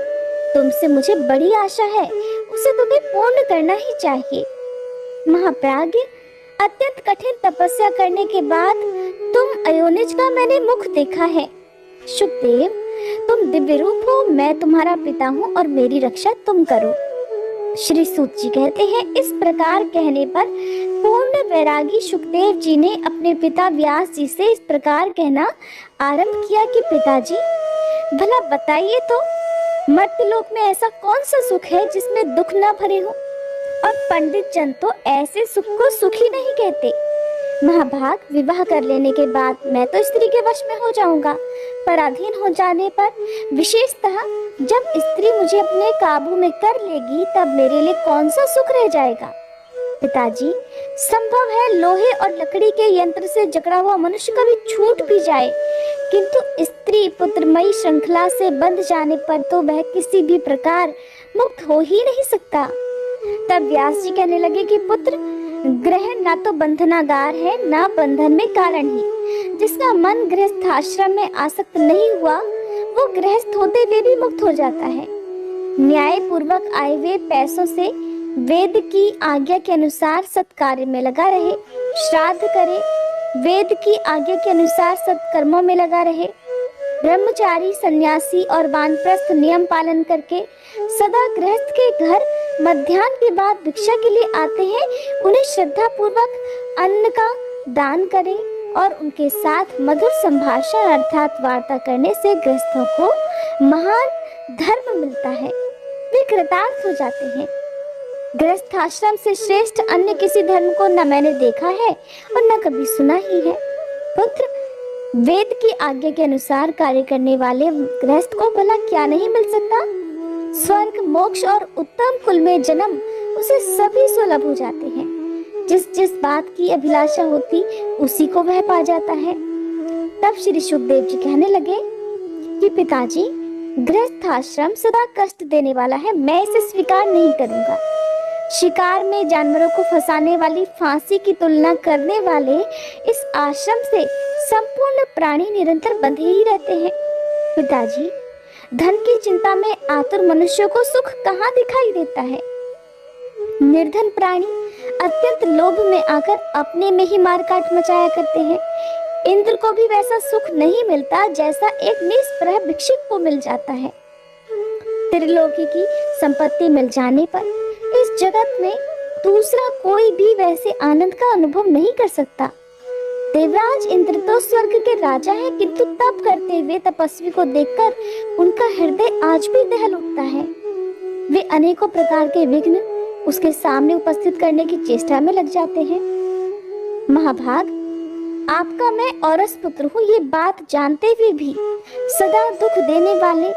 तुमसे मुझे बड़ी आशा है, उसे तुम्हें पूर्ण करना ही चाहिए। महाप्राज्ञ, अत्यंत कठिन तपस्या करने के बाद तुम अयोनिज का मैंने मुख देखा है। सुखदेव, तुम दिव्य रूप हो, मैं तुम्हारा पिता हूँ और मेरी रक्षा तुम करो। श्री सूत जी कहते हैं, इस प्रकार कहने पर पूर्ण वैरागी सुखदेव जी ने अपने पिता व्यास जी से इस प्रकार कहना आरंभ किया कि पिताजी, भला बताइए तो, मर्त्यलोक में ऐसा कौन सा सुख है जिसमें दुख न भरे हो? और पंडित जन तो ऐसे सुख को सुखी नहीं कहते। महाभाग, विवाह कर लेने के बाद मैं तो स्त्री के वश में हो जाऊंगा। पराधीन हो जाने पर, विशेषतः जब स्त्री मुझे अपने काबू में कर लेगी, तब मेरे लिए कौन सा सुख रह जाएगा? पिताजी, संभव है लोहे और लकड़ी के यंत्र से जकड़ा हुआ मनुष्य कभी छूट भी जाए, किंतु स्त्री पुत्रमयी श्रृंखला से बंध जाने पर तो वह किसी भी प्रकार मुक्त हो ही नहीं सकता। तब व्यास जी कहने लगे कि पुत्र, ग्रह ना तो बंधनागार है, ना बंधन में कारण ही। जिसका मन गृहस्थ आश्रम में आसक्त नहीं हुआ, वो गृहस्थ होते हुए भी मुक्त हो जाता है। न्याय पूर्वक आए हुए पैसों से वेद की आज्ञा के अनुसार सत्कार्य में लगा रहे, श्राद्ध करे, वेद की आज्ञा के अनुसार सत्कर्मों में लगा रहे। ब्रह्मचारी, सन्यासी और वानप्रस्थ नियम पालन करके सदा गृहस्थ के घर मध्याह्न के बाद भिक्षा के लिए आते हैं, उन्हें श्रद्धा पूर्वक अन्न का दान करें और उनके साथ मधुर संभाषण अर्थात वार्ता करने से गृहस्थों को महान धर्म मिलता है। वे कृतार्थ हो जाते हैं। गृहस्थ आश्रम से श्रेष्ठ अन्य किसी धर्म को न मैंने देखा है और न कभी सुना ही है। पुत्र, वेद की आज्ञा के अनुसार कार्य करने वाले गृहस्थ को भला क्या नहीं मिल सकता? स्वर्ग, मोक्ष और उत्तम कुल में जन्म उसे सभी सुलभ हो जाते हैं। जिस जिस बात की अभिलाषा होती उसी को वह पा जाता है। तब श्री सुखदेव जी कहने लगे कि पिताजी, गृहस्थ आश्रम सदा कष्ट देने वाला है, मैं इसे स्वीकार नहीं करूंगा। शिकार में जानवरों को फंसाने वाली फांसी की तुलना करने वाले इस आश्रम से संपूर्ण प्राणी निरंतर बंधे ही रहते हैं। पिताजी, धन की चिंता में आतुर मनुष्यों को सुख कहाँ दिखाई देता है? निर्धन प्राणी अत्यंत लोभ में आकर अपने में ही मारकाट मचाया करते हैं। इंद्र को भी वैसा सुख नहीं मिलता जैसा एक निष्प्रह भिक्षुक को मिल जाता है। त्रिलोकी की संपत्ति मिल जाने पर इस जगत में दूसरा कोई भी वैसे आनंद का अनुभव नहीं कर सकता। देवराज इंद्र तो स्वर्ग के राजा हैं, किंतु तप करते हुए तपस्वी को देखकर उनका हृदय आज भी दहल उठता है। वे अनेकों प्रकार के विघ्न उसके सामने उपस्थित करने की चेष्टा में लग जाते हैं। महाभाग, आपका मैं औरस पुत्र हूँ, ये बात जानते हुए भी सदा दुख देने वाले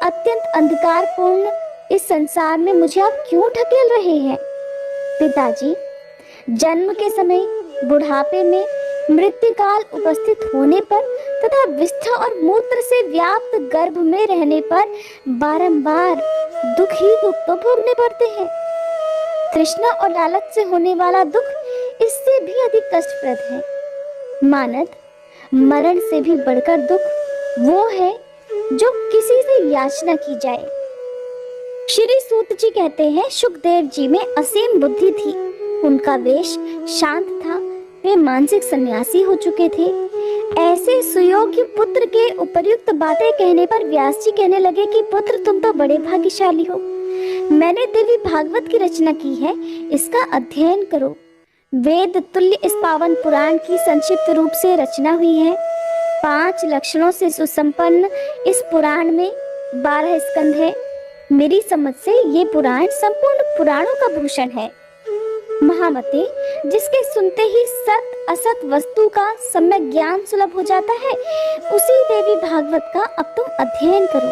अत्यंत अंधकारपूर्ण इस संसार में मुझे आप क्यों ढकेल रहे हैं? पिताजी, जन्म के समय, बुढ़ापे में, मृत्यु काल उपस्थित होने पर तथा विष्ठा और मूत्र से व्याप्त गर्भ में रहने पर बारंबार दुख ही दुख तो भोगने पड़ते हैं। तृष्णा और लालच से होने वाला दुख इससे भी अधिक कष्टप्रद है। मानद, मरण से भी बढ़कर दुख वो है जो किसी से याचना की जाए। श्री सूत जी कहते हैं, सुखदेव जी में असीम बुद्धि थी, उनका वेश शांत था, वे मानसिक सन्यासी हो चुके थे। ऐसे सुयोग्य पुत्र के उपर्युक्त बातें कहने पर व्यास जी कहने लगे कि पुत्र, तुम तो बड़े भाग्यशाली हो। मैंने देवी भागवत की रचना की है, इसका अध्ययन करो। वेद तुल्य इस पावन पुराण की संक्षिप्त रूप से रचना हुई है। 5 लक्षणों से सुसंपन्न इस पुराण में 12 स्कंध है। मेरी समझ से ये पुराण संपूर्ण पुराणों का भूषण है। महामते, जिसके सुनते ही सत असत वस्तु का सम्यक ज्ञान सुलभ हो जाता है, उसी देवी भागवत का अब तुम अध्ययन करो।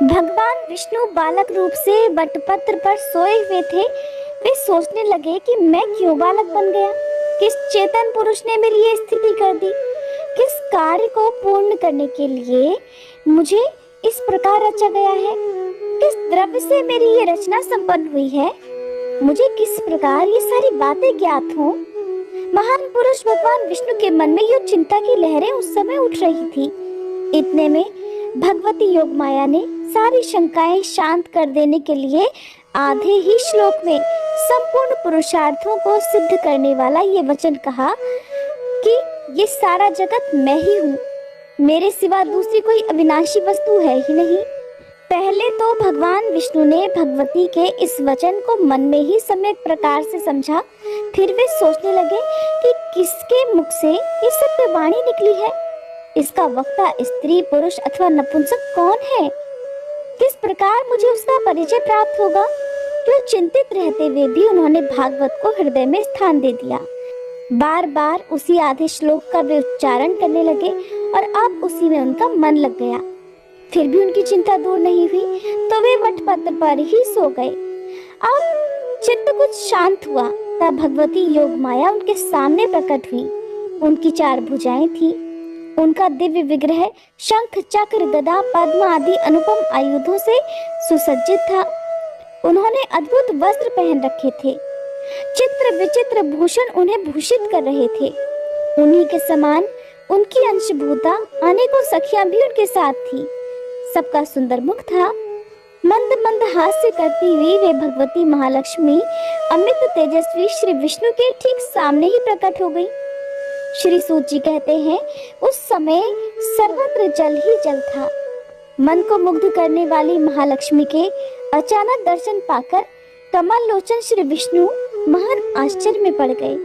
भगवान विष्णु बालक रूप से वटपत्र पर सोए हुए थे। वे सोचने लगे कि मैं क्यों बालक बन गया, किस चेतन पुरुष ने मेरी ये स्थिति कर दी, किस कार्य को पूर्ण करने के लिए मुझे इस प्रकार रचा गया है, किस द्रव्य से मेरी ये रचना संपन्न हुई है, मुझे किस प्रकार ये सारी बातें ज्ञात हों। महान पुरुष भगवान विष्णु के मन में ये चिंता की लहरें उस समय उठ रही थी। इतने में भगवती योगमाया ने सारी शंकाएं शांत कर देने के लिए आधे ही श्लोक में संपूर्ण पुरुषार्थों को सिद्ध करने वाला ये वचन कहा कि ये सारा जगत मैं ही हूँ, मेरे सिवा दूसरी कोई अविनाशी वस्तु है ही नहीं। पहले तो भगवान विष्णु ने भगवती के इस वचन को मन में ही सम्यक प्रकार से समझा। फिर वे सोचने लगे कि किसके मुख से ये सत्य वाणी निकली है, इसका वक्ता स्त्री पुरुष अथवा नपुंसक कौन है, किस प्रकार मुझे उसका परिचय प्राप्त होगा। तो चिंतित रहते हुए भी उन्होंने भागवत को हृदय में स्थान दे दिया। बार बार उसी आधे श्लोक का वे उच्चारण करने लगे और अब उसी में उनका मन लग गया। फिर भी उनकी चिंता दूर नहीं हुई, तो वे वटपत्र पर ही सो गए। अब चित्त कुछ शांत हुआ, तब भगवती योगमाया उनके सामने प्रकट हुई। उनकी 4 भुजाएं थी, उनका दिव्य विग्रह शंख चक्र गदा पद्म आदि अनुपम आयुधों से सुसज्जित था। उन्होंने अद्भुत वस्त्र पहन रखे थे, चित्र विचित्र भूषण उन्हें भूषित कर रहे थे। उन्हीं के समान उनकी अंशभूता अनेकों सखियां भी उनके साथ थी। सबका सुंदर मुख था। मंद मंद हास्य करती हुई वे भगवती महालक्ष्मी अमित तेजस्वी श्री विष्णु के ठीक सामने ही प्रकट हो गई। श्री सूत जी कहते हैं, उस समय सर्वत्र जल ही जल था। मन को मुग्ध करने वाली महालक्ष्मी के अचानक दर्शन पाकर कमल लोचन श्री विष्णु महान आश्चर्य में पड़ गए।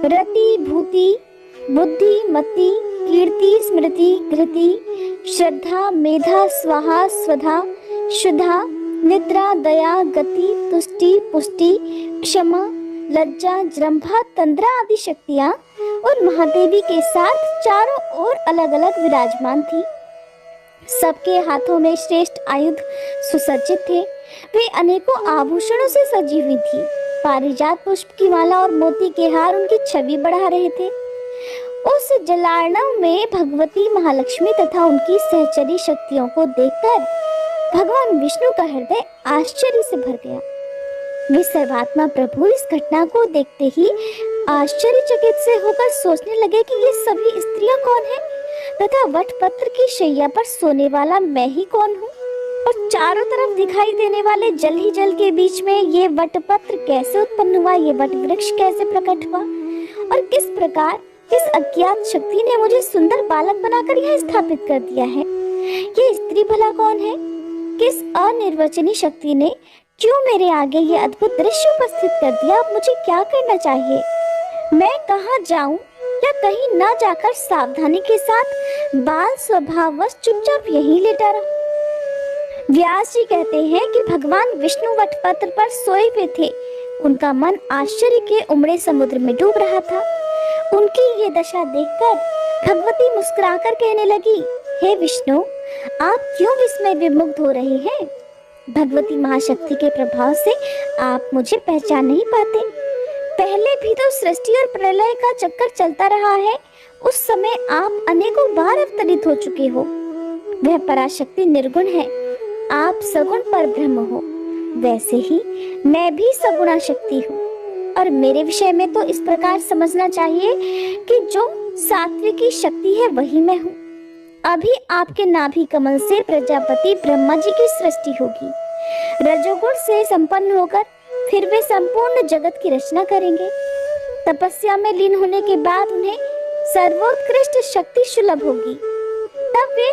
रति भूति बुद्धि मति कीर्ति स्मृति घृति श्रद्धा मेधा स्वाहा स्वधा शुद्धा निद्रा दया गति तुष्टि पुष्टि क्षमा लज्जा जृंभा तंद्रा आदि शक्तियां और महादेवी के साथ चारों ओर अलग अलग विराजमान थी। सबके हाथों में श्रेष्ठ आयुध सुसज्जित थे। वे अनेकों आभूषणों से सजी हुई थी। पारिजात पुष्प की माला और मोती के हार उनकी छवि बढ़ा रहे थे। उस जलार्णव में भगवती महालक्ष्मी तथा उनकी सहचरी शक्तियों को देखकर भगवान विष्णु का हृदय आश्चर्य से भर गया। वे सर्वात्मा प्रभु इस घटना को देखते ही आश्चर्यचकित से होकर सोचने लगे कि ये सभी स्त्रियां कौन हैं तथा वटपत्र की शैया पर सोने वाला मैं ही कौन हूँ, और चारों तरफ दिखाई देने वाले जल ही जल के बीच में ये वटपत्र कैसे उत्पन्न हुआ, ये वट वृक्ष कैसे प्रकट हुआ, और किस प्रकार किस अज्ञात शक्ति ने मुझे सुंदर बालक बनाकर यह स्थापित कर दिया है। ये स्त्री भला कौन है, किस अनिर्वचनीय शक्ति ने क्यों मेरे आगे ये अद्भुत दृश्य उपस्थित कर दिया? अब मुझे क्या करना चाहिए? मैं कहाँ जाऊं या कहीं ना जाकर सावधानी के साथ बाल स्वभाववश चुपचाप यहीं लेटा रहूं? व्यास जी कहते हैं कि भगवान विष्णु वटपत्र पर सोए हुए थे। उनका मन आश्चर्य के उमड़े समुद्र में डूब रहा था। उनकी ये दशा देखकर भगवती मुस्कुराकर कहने लगी, हे विष्णु, आप क्यों विस्मय विमुग्ध हो रहे हैं? भगवती महाशक्ति के प्रभाव से आप मुझे पहचान नहीं पाते। पहले भी तो सृष्टि और प्रलय का चक्कर चलता रहा है। उस समय आप अनेकों बार अवतरित हो चुके हो। वह पराशक्ति निर्गुण है, आप सगुण परब्रह्म हो। वैसे ही मैं भी सगुणा शक्ति हूँ और मेरे विषय में तो इस प्रकार समझना चाहिए कि जो सात्विकी शक्ति है वही मैं हूँ। अभी आपके नाभि कमल से प्रजापति ब्रह्मा जी की सृष्टि होगी। रजोगुण से संपन्न होकर फिर वे संपूर्ण जगत की रचना करेंगे। तपस्या में लीन होने के बाद उन्हें सर्वोत्कृष्ट शक्ति सुलभ होगी। तब वे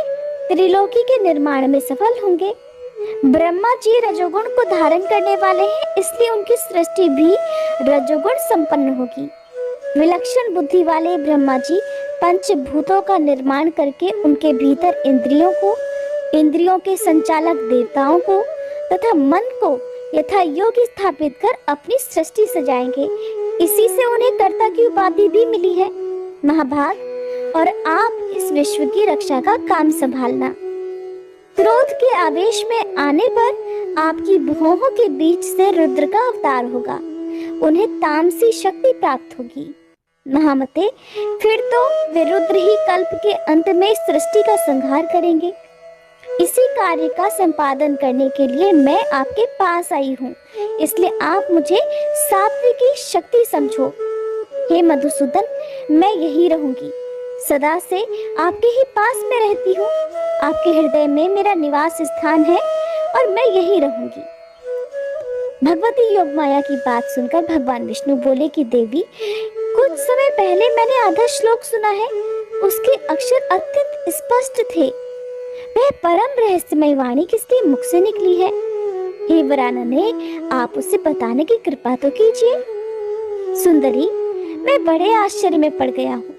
त्रिलोकी के निर्माण में सफल होंगे। ब्रह्मा जी रजोगुण को धारण करने वाले हैं, इसलिए उनकी सृष्टि भी रजोगुण संपन्न होगी। विलक्षण बुद्धि वाले ब्रह्मा जी पंचभूतों का निर्माण करके उनके भीतर इंद्रियों के संचालक देवताओं को तथा मन को यथा योग्य स्थापित कर अपनी सृष्टि सजाएंगे। इसी से उन्हें कर्ता की उपाधि भी मिली है, महाभाग। और आप इस विश्व की रक्षा का काम संभालना। क्रोध के आवेश में आने पर आपकी भौहों के बीच से रुद्र का अवतार होगा। उन्हें तामसी शक्ति प्राप्त होगी। महामते, फिर तो वे रुद्र ही कल्प के अंत में सृष्टि का संहार करेंगे। इसी कार्य का संपादन करने के लिए मैं आपके पास आई हूँ, इसलिए आप मुझे सात्विकी शक्ति समझो। हे मधुसूदन, मैं यही रहूंगी, सदा से आपके ही पास में रहती हूँ। आपके हृदय में मेरा निवास स्थान है और मैं यही रहूंगी। भगवती योगमाया की बात सुनकर भगवान विष्णु बोले कि देवी, कुछ समय पहले मैंने आधा श्लोक सुना है। उसके अक्षर अत्यंत स्पष्ट थे। वह परम रहस्यमय वाणी किसके मुख से निकली है? हे वरानने, आप उसे बताने की कृपा तो कीजिए। सुंदरी, मैं बड़े आश्चर्य में पड़ गया हूँ।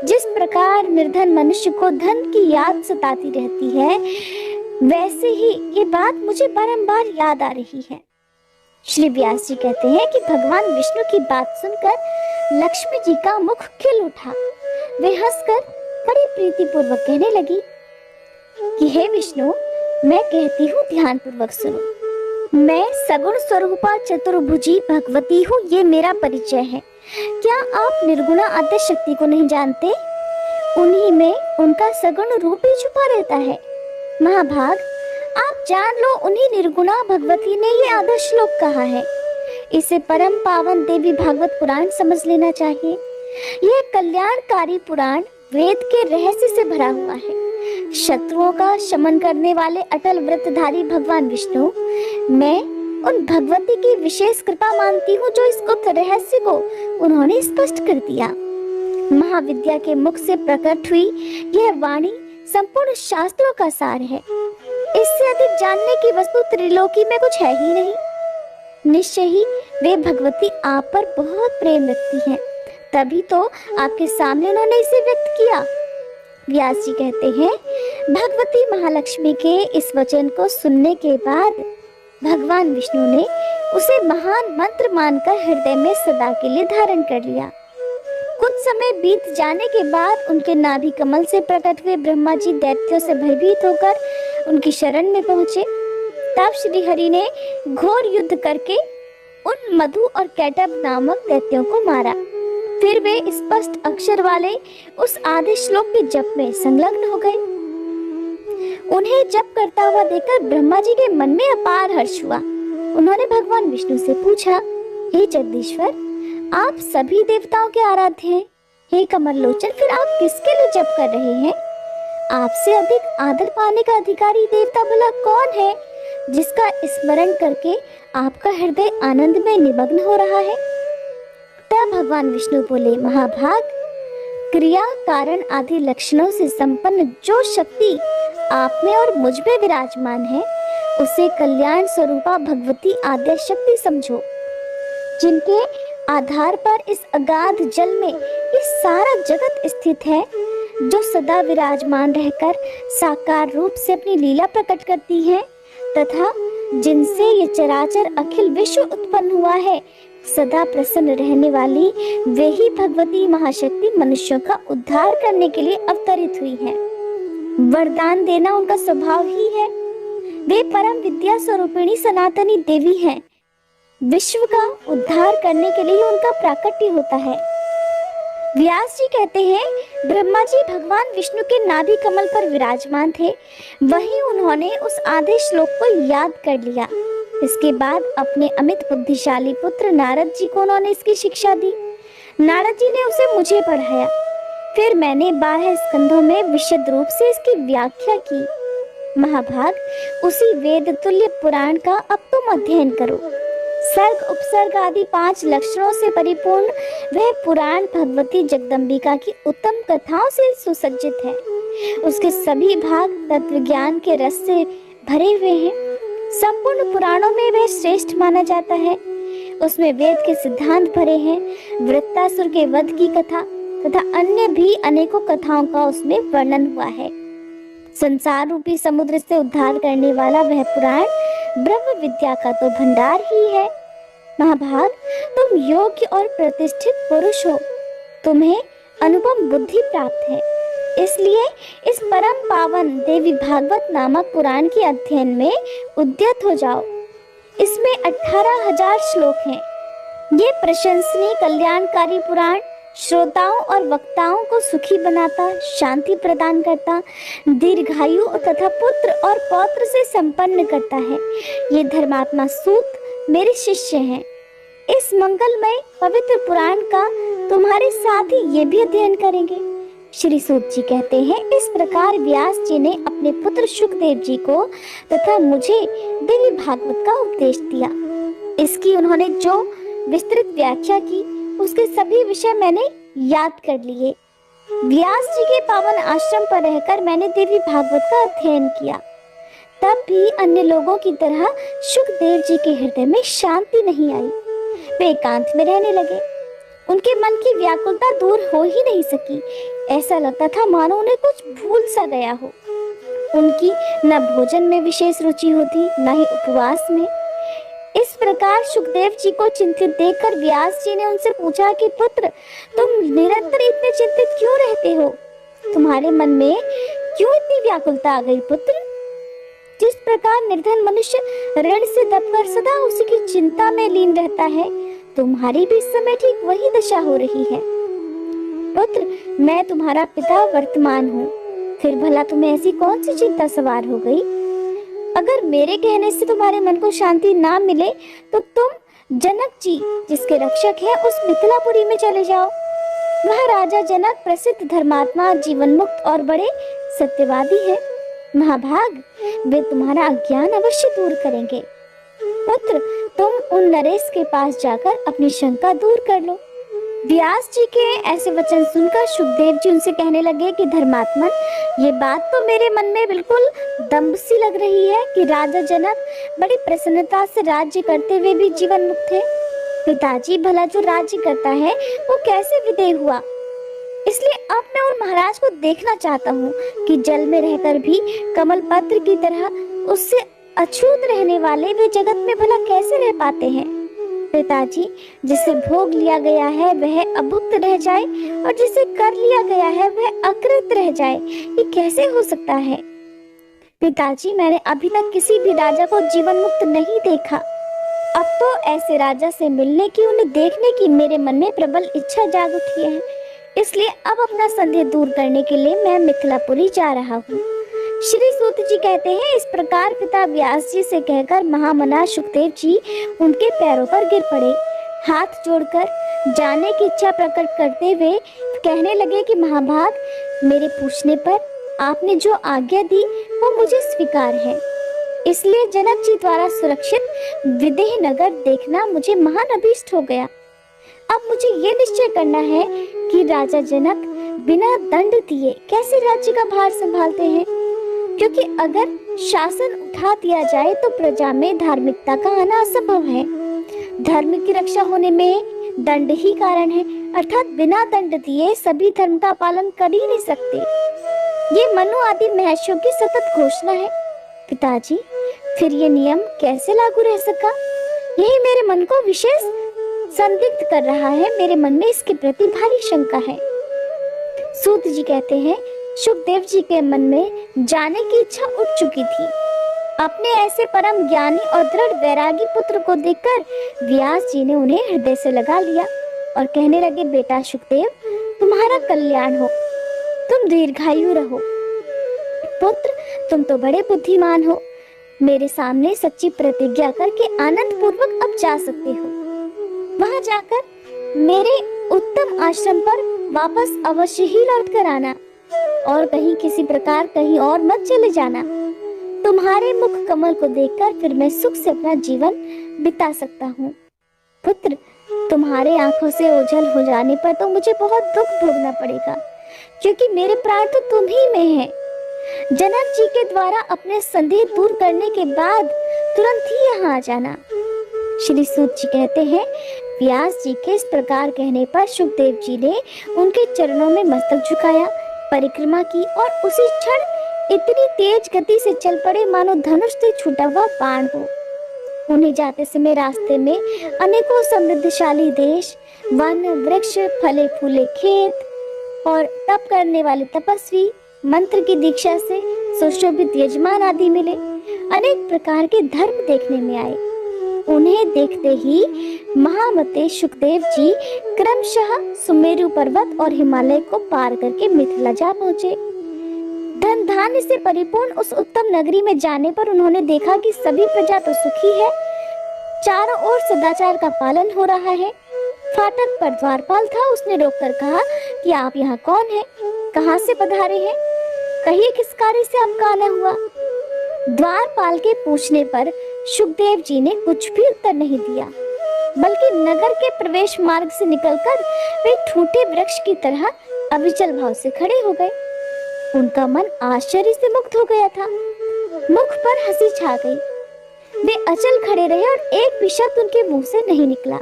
जिस प्रकार निर्धन मनुष्य को धन की याद सताती रहती है, वैसे ही ये बात मुझे बारंबार याद आ रही है। श्री व्यास जी कहते हैं कि भगवान विष्णु की बात सुनकर लक्ष्मी जी का मुख खिल उठा। वे हंसकर बड़ी प्रीतिपूर्वक कहने लगी कि हे विष्णु, मैं कहती हूँ, ध्यान पूर्वक सुनो। मैं सगुण स्वरूपा चतुर्भुजी भगवती हूँ, ये मेरा परिचय है। क्या आप निर्गुणा आद्य शक्ति को नहीं जानते? उन्हीं में उनका सगुण रूप ही छुपा रहता है। महाभाग, आप जान लो, उन्हीं निर्गुणा भगवती ने ये आधा श्लोक कहा है। इसे परम पावन देवी भागवत पुराण समझ लेना चाहिए। यह कल्याणकारी पुराण वेद के रहस्य से भरा हुआ है। शत्रुओं का शमन करने वाले अटल व्रतधारी भगवान विष्णु, मैं उन भगवती की विशेष कृपा मानती हूँ जो इस गुप्त रहस्य को उन्होंने स्पष्ट कर दिया। महाविद्या के मुख से प्रकट हुई यह वाणी संपूर्ण शास्त्रों का सार है। इससे अधिक जानने की वस्तु त्रिलोकी में कुछ है ही नहीं। निश्चय ही वे भगवती आप पर बहुत प्रेम रखती हैं, तभी तो आपके सामने उन्होंने इसे व्यक्त किया। व्यास जी कहते हैं, भगवती महालक्ष्मी के इस वचन को सुनने के बाद भगवान विष्णु ने उसे महान मंत्र मानकर हृदय में सदा के लिए धारण कर लिया। कुछ समय बीत जाने के बाद उनके नाभि कमल से प्रकट हुए ब्रह्मा जी दैत्यों से भयभीत होकर उनकी शरण में पहुंचे। तब श्री हरि ने घोर युद्ध करके उन मधु और कैटब नामक दैत्यों को मारा। फिर वे स्पष्ट अक्षर वाले उस आधे श्लोक के जप में संलग्न हो गए। उन्हें जप करता हुआ देखकर ब्रह्मा जी के मन में अपार हर्ष हुआ। उन्होंने भगवान विष्णु से पूछा, हे जगदीश्वर, आप सभी देवताओं के आराध्य हैं। हे कमल लोचन, फिर आप किसके लिए जप कर रहे हैं? आपसे अधिक आदर पाने का अधिकारी देवता भला कौन है, जिसका स्मरण करके आपका हृदय आनंद में निमग्न हो रहा है? तब भगवान विष्णु बोले, महाभाग, क्रिया कारण आदि लक्षणों से संपन्न जो शक्ति आप में और मुझ में विराजमान है, उसे कल्याण स्वरूपा भगवती आद्य शक्ति समझो, जिनके आधार पर इस अगाध जल में ये सारा जगत स्थित है, जो सदा विराजमान रहकर साकार रूप से अपनी लीला प्रकट करती है तथा जिनसे ये चराचर अखिल विश्व उत्पन्न हुआ है। सदा प्रसन्न रहने वाली वे ही भगवती महाशक्ति मनुष्यों का उद्धार करने के लिए अवतरित हुई है। वरदान देना उनका स्वभाव ही है। वे परम विद्या स्वरूपिणी सनातनी देवी हैं। विश्व का उद्धार करने के लिए उनका प्राकट्य होता है। व्यास जी कहते हैं, ब्रह्मा जी भगवान विष्णु के नाभि कमल पर विराजमान थे, वहीं उन्होंने उस आधे श्लोक को याद कर लिया। इसके बाद अपने अमित बुद्धिशाली पुत्र नारद जी को उन्होंने इसकी शिक्षा दी। नारद जी ने उसे मुझे पढ़ाया, फिर मैंने 12 स्कंधों में विशद रूप से इसकी व्याख्या की। महाभाग, उसी वेद तुल्य पुराण का अब तुम अध्ययन करो। सर्ग उपसर्ग आदि 5 लक्षणों से परिपूर्ण वह पुराण भगवती जगदम्बिका की उत्तम कथाओं से सुसज्जित है। उसके सभी भाग तत्व ज्ञान के रस से भरे हुए हैं। संपूर्ण पुराणों में वह श्रेष्ठ माना जाता है। उसमें वेद के सिद्धांत भरे हैं। वृत्तासुर के वध की कथा तथा अन्य भी अनेकों कथाओं का उसमें वर्णन हुआ है। संसार रूपी समुद्र से उद्धार करने वाला वह पुराण ब्रह्म विद्या का तो भंडार ही है। महाभाग, तुम योग्य और प्रतिष्ठित पुरुष हो, तुम्हें अनुपम बुद्धि प्राप्त है, इसलिए इस परम पावन देवी भागवत नामक पुराण के अध्ययन में उद्यत हो जाओ। इसमें 18,000 श्लोक हैं। ये प्रशंसनीय कल्याणकारी पुराण श्रोताओं और वक्ताओं को सुखी बनाता, शांति प्रदान करता, दीर्घायु तथा पुत्र और पौत्र से संपन्न करता है। ये धर्मात्मा सूत मेरे शिष्य हैं। इस मंगलमय पवित्र पुराण का तुम्हारे साथ ही ये भी अध्ययन करेंगे। श्री सूत जी कहते हैं, इस प्रकार व्यास जी ने अपने पुत्र शुकदेव जी को तथा मुझे देवी भागवत का उपदेश दिया। इसकी उन्होंने जो विस्तृत व्याख्या की, उसके सभी विषय मैंने याद कर लिए। व्यास जी के पावन आश्रम पर रहकर मैंने देवी भागवत का अध्ययन किया। तब भी अन्य लोगों की तरह शुकदेव जी के हृदय में शांति नहीं आई। वे एकांत में रहने लगे। उनके मन की व्याकुलता दूर हो ही नहीं सकी। ऐसा लगता था मानो उन्हें कुछ भूल सा गया हो। उनकी न भोजन में विशेष रुचि होती, न ही उपवास में। इस प्रकार शुकदेव जी को चिंतित देखकर व्यास जी ने उनसे पूछा कि पुत्र, तुम निरंतर इतने चिंतित क्यों रहते हो? तुम्हारे मन में क्यों इतनी व्याकुलता आ गई पुत्र? जिस प्रकार निर्धन मनुष्य ऋण से दबकर सदा उसी की चिंता में लीन रहता है, तुम्हारी भी इस समय ठीक वही दशा हो रही है। पुत्र, मैं तुम्हारा पिता वर्तमान हूँ, फिर भला तुम्हें ऐसी कौन सी चिंता सवार हो गई? अगर मेरे कहने से तुम्हारे मन को शांति ना मिले तो तुम जनक जी, जिसके रक्षक हैं, उस मिथिलापुरी में चले जाओ। वह राजा जनक प्रसिद्ध धर्मात्मा, जीवन मुक्त और बड़े सत्यवादी है। महाभाग, वे तुम्हारा अज्ञान अवश्य दूर करेंगे। पुत्र, तुम उन नरेश के पास जाकर अपनी शंका दूर कर लो। व्यास जी के ऐसे वचन सुनकर शुकदेव जी उनसे कहने लगे कि धर्मात्मन, ये बात तो मेरे मन में बिल्कुल दम्भ सी लग रही है कि राजा जनक बड़ी प्रसन्नता से राज्य करते हुए भी जीवन मुक्त है। पिताजी भला जो राज्य करता है वो कैसे विदेह हुआ? इसलिए अब मैं उन महाराज को देखना चाहता हूँ कि जल में रहकर भी कमल पत्र की तरह उससे अछूत रहने वाले वे जगत में भला कैसे रह पाते हैं। पिताजी, जिसे भोग लिया गया है वह अभुक्त रह जाए और जिसे कर लिया गया है वह अकृत रह जाए, ये कैसे हो सकता है? पिताजी, मैंने अभी तक किसी भी राजा को जीवन मुक्त नहीं देखा। अब तो ऐसे राजा से मिलने की, उन्हें देखने की मेरे मन में प्रबल इच्छा जाग उठी है। इसलिए अब अपना संदेह दूर करने के लिए मैं मिथिलापुरी जा रहा हूँ। श्री सूत जी कहते हैं, इस प्रकार पिता व्यास जी से कहकर महामना शुकदेव जी उनके पैरों पर गिर पड़े। हाथ जोड़कर जाने की इच्छा प्रकट करते हुए कहने लगे कि महाभाग, मेरे पूछने पर आपने जो आज्ञा दी वो मुझे स्वीकार है। इसलिए जनक जी द्वारा सुरक्षित विदेह नगर देखना मुझे महान अभीष्ट हो गया। अब मुझे ये निश्चय करना है कि राजा जनक बिना दंड दिए कैसे राज्य का भार संभालते हैं। क्योंकि अगर शासन उठा दिया जाए तो प्रजा में धार्मिकता का आना असंभव है। धर्म की रक्षा होने में दंड ही कारण है, अर्थात बिना दंड दिए सभी धर्म का पालन कर ही नहीं सकते। ये मनु आदि महर्षियों की सतत घोषणा है। पिताजी, फिर ये नियम कैसे लागू रह सका? यही मेरे मन को विशेष संदिग्ध कर रहा है। मेरे मन में इसके प्रति भारी शंका है। सूत जी कहते हैं, शुकदेव जी के मन में जाने की इच्छा उठ चुकी थी। अपने ऐसे परम ज्ञानी और दृढ़ वैरागी पुत्र को देखकर व्यास जी ने उन्हें हृदय से लगा लिया और कहने लगे, बेटा शुकदेव, तुम्हारा कल्याण हो, तुम दीर्घायु रहो। पुत्र, तुम तो बड़े बुद्धिमान हो, मेरे सामने सच्ची प्रतिज्ञा करके आनंद पूर्वक अब जा सकते हो। वहां जाकर मेरे उत्तम आश्रम पर वापस अवश्य ही लौट कर आना और कहीं किसी प्रकार कहीं और मत चले जाना। तुम्हारे मुख कमल को देखकर फिर मैं सुख से अपना जीवन बिता सकता हूँ। पुत्र, तुम्हारे आंखों से ओझल हो जाने पर तो मुझे बहुत दुख भोगना पड़ेगा, क्योंकि मेरे प्राण तो तुम ही में हैं। जनक जी के द्वारा अपने संदेह दूर करने के बाद तुरंत ही यहाँ आ जाना। श्री सूत जी कहते हैं, व्यास जी के इस प्रकार कहने पर शुकदेव जी ने उनके चरणों में मस्तक झुकाया, परिक्रमा की और उसी क्षण इतनी तेज गति से चल पड़े मानो धनुष से छूटा हुआ बाण हो। उन्हें जाते समय रास्ते में अनेकों समृद्धशाली देश, वन, वृक्ष, फले फूले खेत और तप करने वाले तपस्वी, मंत्र की दीक्षा से सुशोभित यजमान आदि मिले। अनेक प्रकार के धर्म देखने में आए। उन्हें देखते ही महामते शुकदेव जी क्रमशः सुमेरु पर्वत और हिमालय को पार करके मिथिला जा पहुंचे। धन धान्य से परिपूर्ण उस उत्तम नगरी में जाने पर उन्होंने देखा कि सभी प्रजा तो सुखी है, चारों ओर सदाचार का पालन हो रहा है। फाटक पर द्वारपाल था। उसने रोककर कहा कि आप यहाँ कौन हैं? कहाँ से पधारे हैं? कहिए किस कार्य से आपका आना हुआ? द्वारपाल के पूछने पर शुकदेव जी ने कुछ भी उत्तर नहीं दिया, बल्कि नगर के प्रवेश मार्ग से निकलकर वे ठूंठे वृक्ष की तरह अविचल भाव से खड़े हो गए। उनका मन आश्चर्य से मुक्त हो गया था। मुख पर हंसी छा गई। वे अचल खड़े रहे और एक भी शब्द उनके मुंह से नहीं निकला।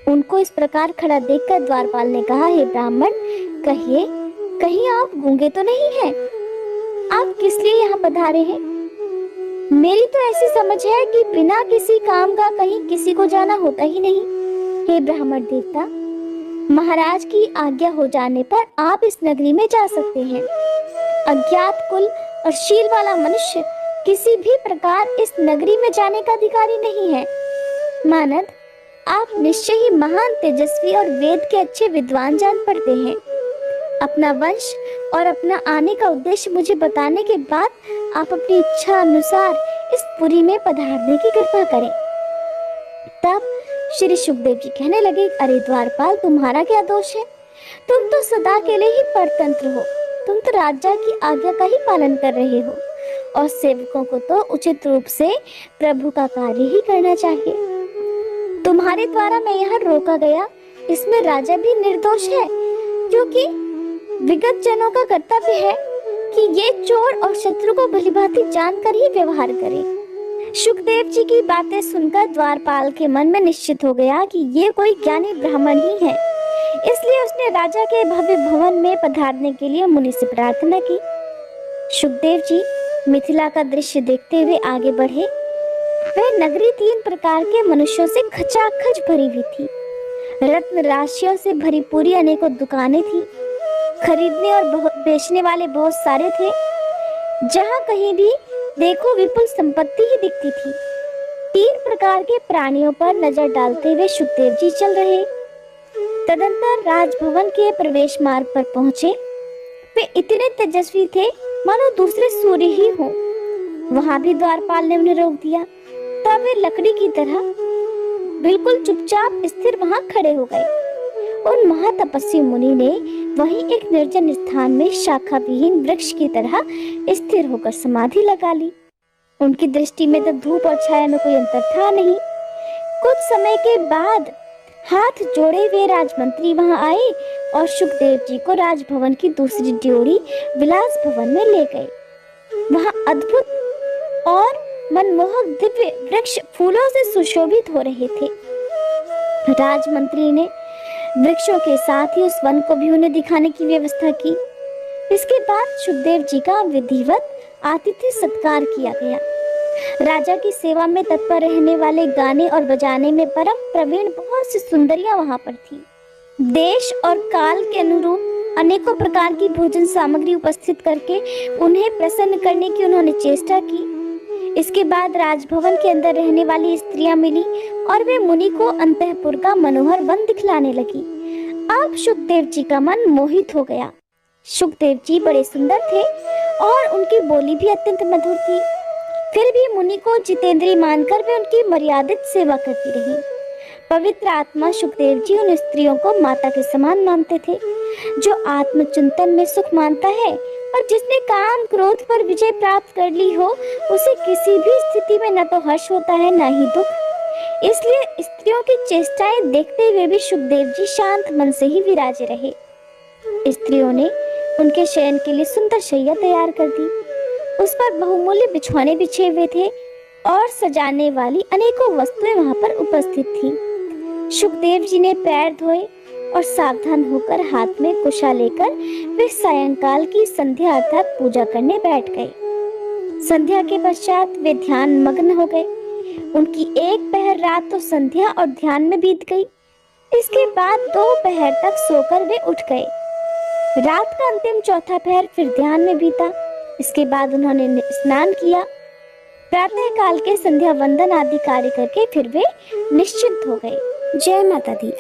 उनको इस प्रकार खड़ा देखकर द्वारपाल ने कहा, हे ब्राह्मण, कहिए, कहीं आप गूंगे तो नहीं हैं? आप किस लिए यहाँ पधारे हैं? मेरी तो ऐसी समझ है कि बिना किसी काम का कहीं किसी को जाना होता ही नहीं। हे ब्राह्मण देवता, महाराज की आज्ञा हो जाने पर आप इस नगरी में जा सकते हैं। अज्ञात कुल और शील वाला मनुष्य किसी भी प्रकार इस नगरी में जाने का अधिकारी नहीं है। मानद, आप निश्चय ही महान तेजस्वी और वेद के अच्छे विद्वान जान पड़ते हैं। अपना वंश और अपना आने का उद्देश्य मुझे बताने के बाद आप अपनी इच्छा अनुसार इस पुरी में पधारने की कृपा करें। तब श्री शुकदेव जी कहने लगे, अरे द्वारपाल, तुम्हारा क्या दोष है? तुम तो सदा के लिए ही परतंत्र हो। तुम तो राजा की आज्ञा का ही पालन कर रहे हो और सेवकों को तो उचित रूप से प्रभु का कार्य ही करना चाहिए। तुम्हारे द्वारा मैं यहाँ रोका गया, इसमें राजा भी निर्दोष है, क्योंकि विगत जनों का कर्तव्य है कि ये चोर और शत्रु को भलीभांति जानकर ही व्यवहार करें। शुकदेव जी की बातें सुनकर द्वारपाल के मन में निश्चित हो गया कि ये कोई ज्ञानी ब्राह्मण ही है। इसलिए उसने राजा के भव्य भवन में पधारने के लिए मुनि से प्रार्थना की। शुकदेव जी मिथिला का दृश्य देखते हुए आगे बढ़े। वह नगरी 3 प्रकार के मनुष्यों से खचाखच भरी हुई थी। रत्न राशियों से भरी पूरी अनेकों दुकानें थी। खरीदने और बेचने वाले बहुत सारे थे। जहाँ कहीं भी देखो विपुल संपत्ति ही दिखती थी। 3 प्रकार के प्राणियों पर नजर डालते हुए शुकदेव जी चल रहे। तदंतर राजभवन के प्रवेश मार्ग पर पहुंचे। वे इतने तेजस्वी थे मानो दूसरे सूर्य ही हों। वहां भी द्वारपाल ने उन्हें रोक दिया। तब वे लकड़ी की तरह बिल्कुल चुपचाप स्थिर वहां खड़े हो गए। उन महातपस्वी मुनि ने वहीं एक निर्जन स्थान में शाखा विहीन वृक्ष की तरह स्थिर होकर समाधि लगा ली। उनकी दृष्टि में तो धूप और छाया में कोई अंतर था नहीं। कुछ समय के बाद हाथ जोड़े हुए राजमंत्री वहां आए और शुकदेव जी को राजभवन की दूसरी ड्योढ़ी विलास भवन में ले गए। वहां अद्भुत और मनमोहक दिव्य वृक्ष फूलों से सुशोभित हो रहे थे। राजमंत्री ने वृक्षों के साथ ही उस वन को भी उन्हें दिखाने की व्यवस्था की। इसके बाद सुखदेव जी का विधिवत आतिथ्य सत्कार किया गया। राजा की सेवा में तत्पर रहने वाले गाने और बजाने में परम प्रवीण बहुत सी सुंदरियां वहां पर थी। देश और काल के अनुरूप अनेकों प्रकार की भोजन सामग्री उपस्थित करके उन्हें प्रसन्न करने की उन्होंने चेष्टा की। इसके बाद राजभवन के अंदर रहने वाली स्त्रियां मिली और वे मुनि को अंतःपुर का मनोहर वन दिखलाने लगी। अब सुखदेव जी का मन मोहित हो गया। सुखदेव जी बड़े सुंदर थे और उनकी बोली भी अत्यंत मधुर थी। फिर भी मुनि को जितेंद्रिय मानकर वे उनकी मर्यादित सेवा करती रही। पवित्र आत्मा सुखदेव जी उन स्त्रियों को माता के समान मानते थे। जो आत्मचिंतन में सुख मानता है और जिसने काम क्रोध पर विजय प्राप्त कर ली हो, उसे किसी भी स्थिति में न तो हर्ष होता है न ही दुख। इसलिए स्त्रियों की चेष्टाएं देखते हुए भी सुखदेव जी शांत मन से ही विराजे रहे। स्त्रियों ने उनके शयन के लिए सुंदर शैया तैयार कर दी। उस पर बहुमूल्य बिछौने बिछे हुए थे और सजाने वाली अनेकों वस्तुएं वहां पर उपस्थित थी। सुखदेव जी ने पैर धोए और सावधान होकर हाथ में कुशा लेकर वे सायंकाल की संध्या अर्थात पूजा करने बैठ गए। संध्या के पश्चात वे ध्यान मग्न हो गए। उनकी एक पहर रात तो संध्या और ध्यान में बीत गई। इसके बाद 2 पहर तक सोकर वे उठ गए। रात का अंतिम चौथा पहर फिर ध्यान में बीता। इसके बाद उन्होंने स्नान किया। प्रातः काल के संध्या वंदन आदि कार्य करके फिर वे निश्चिंत हो गए। जय माता दी।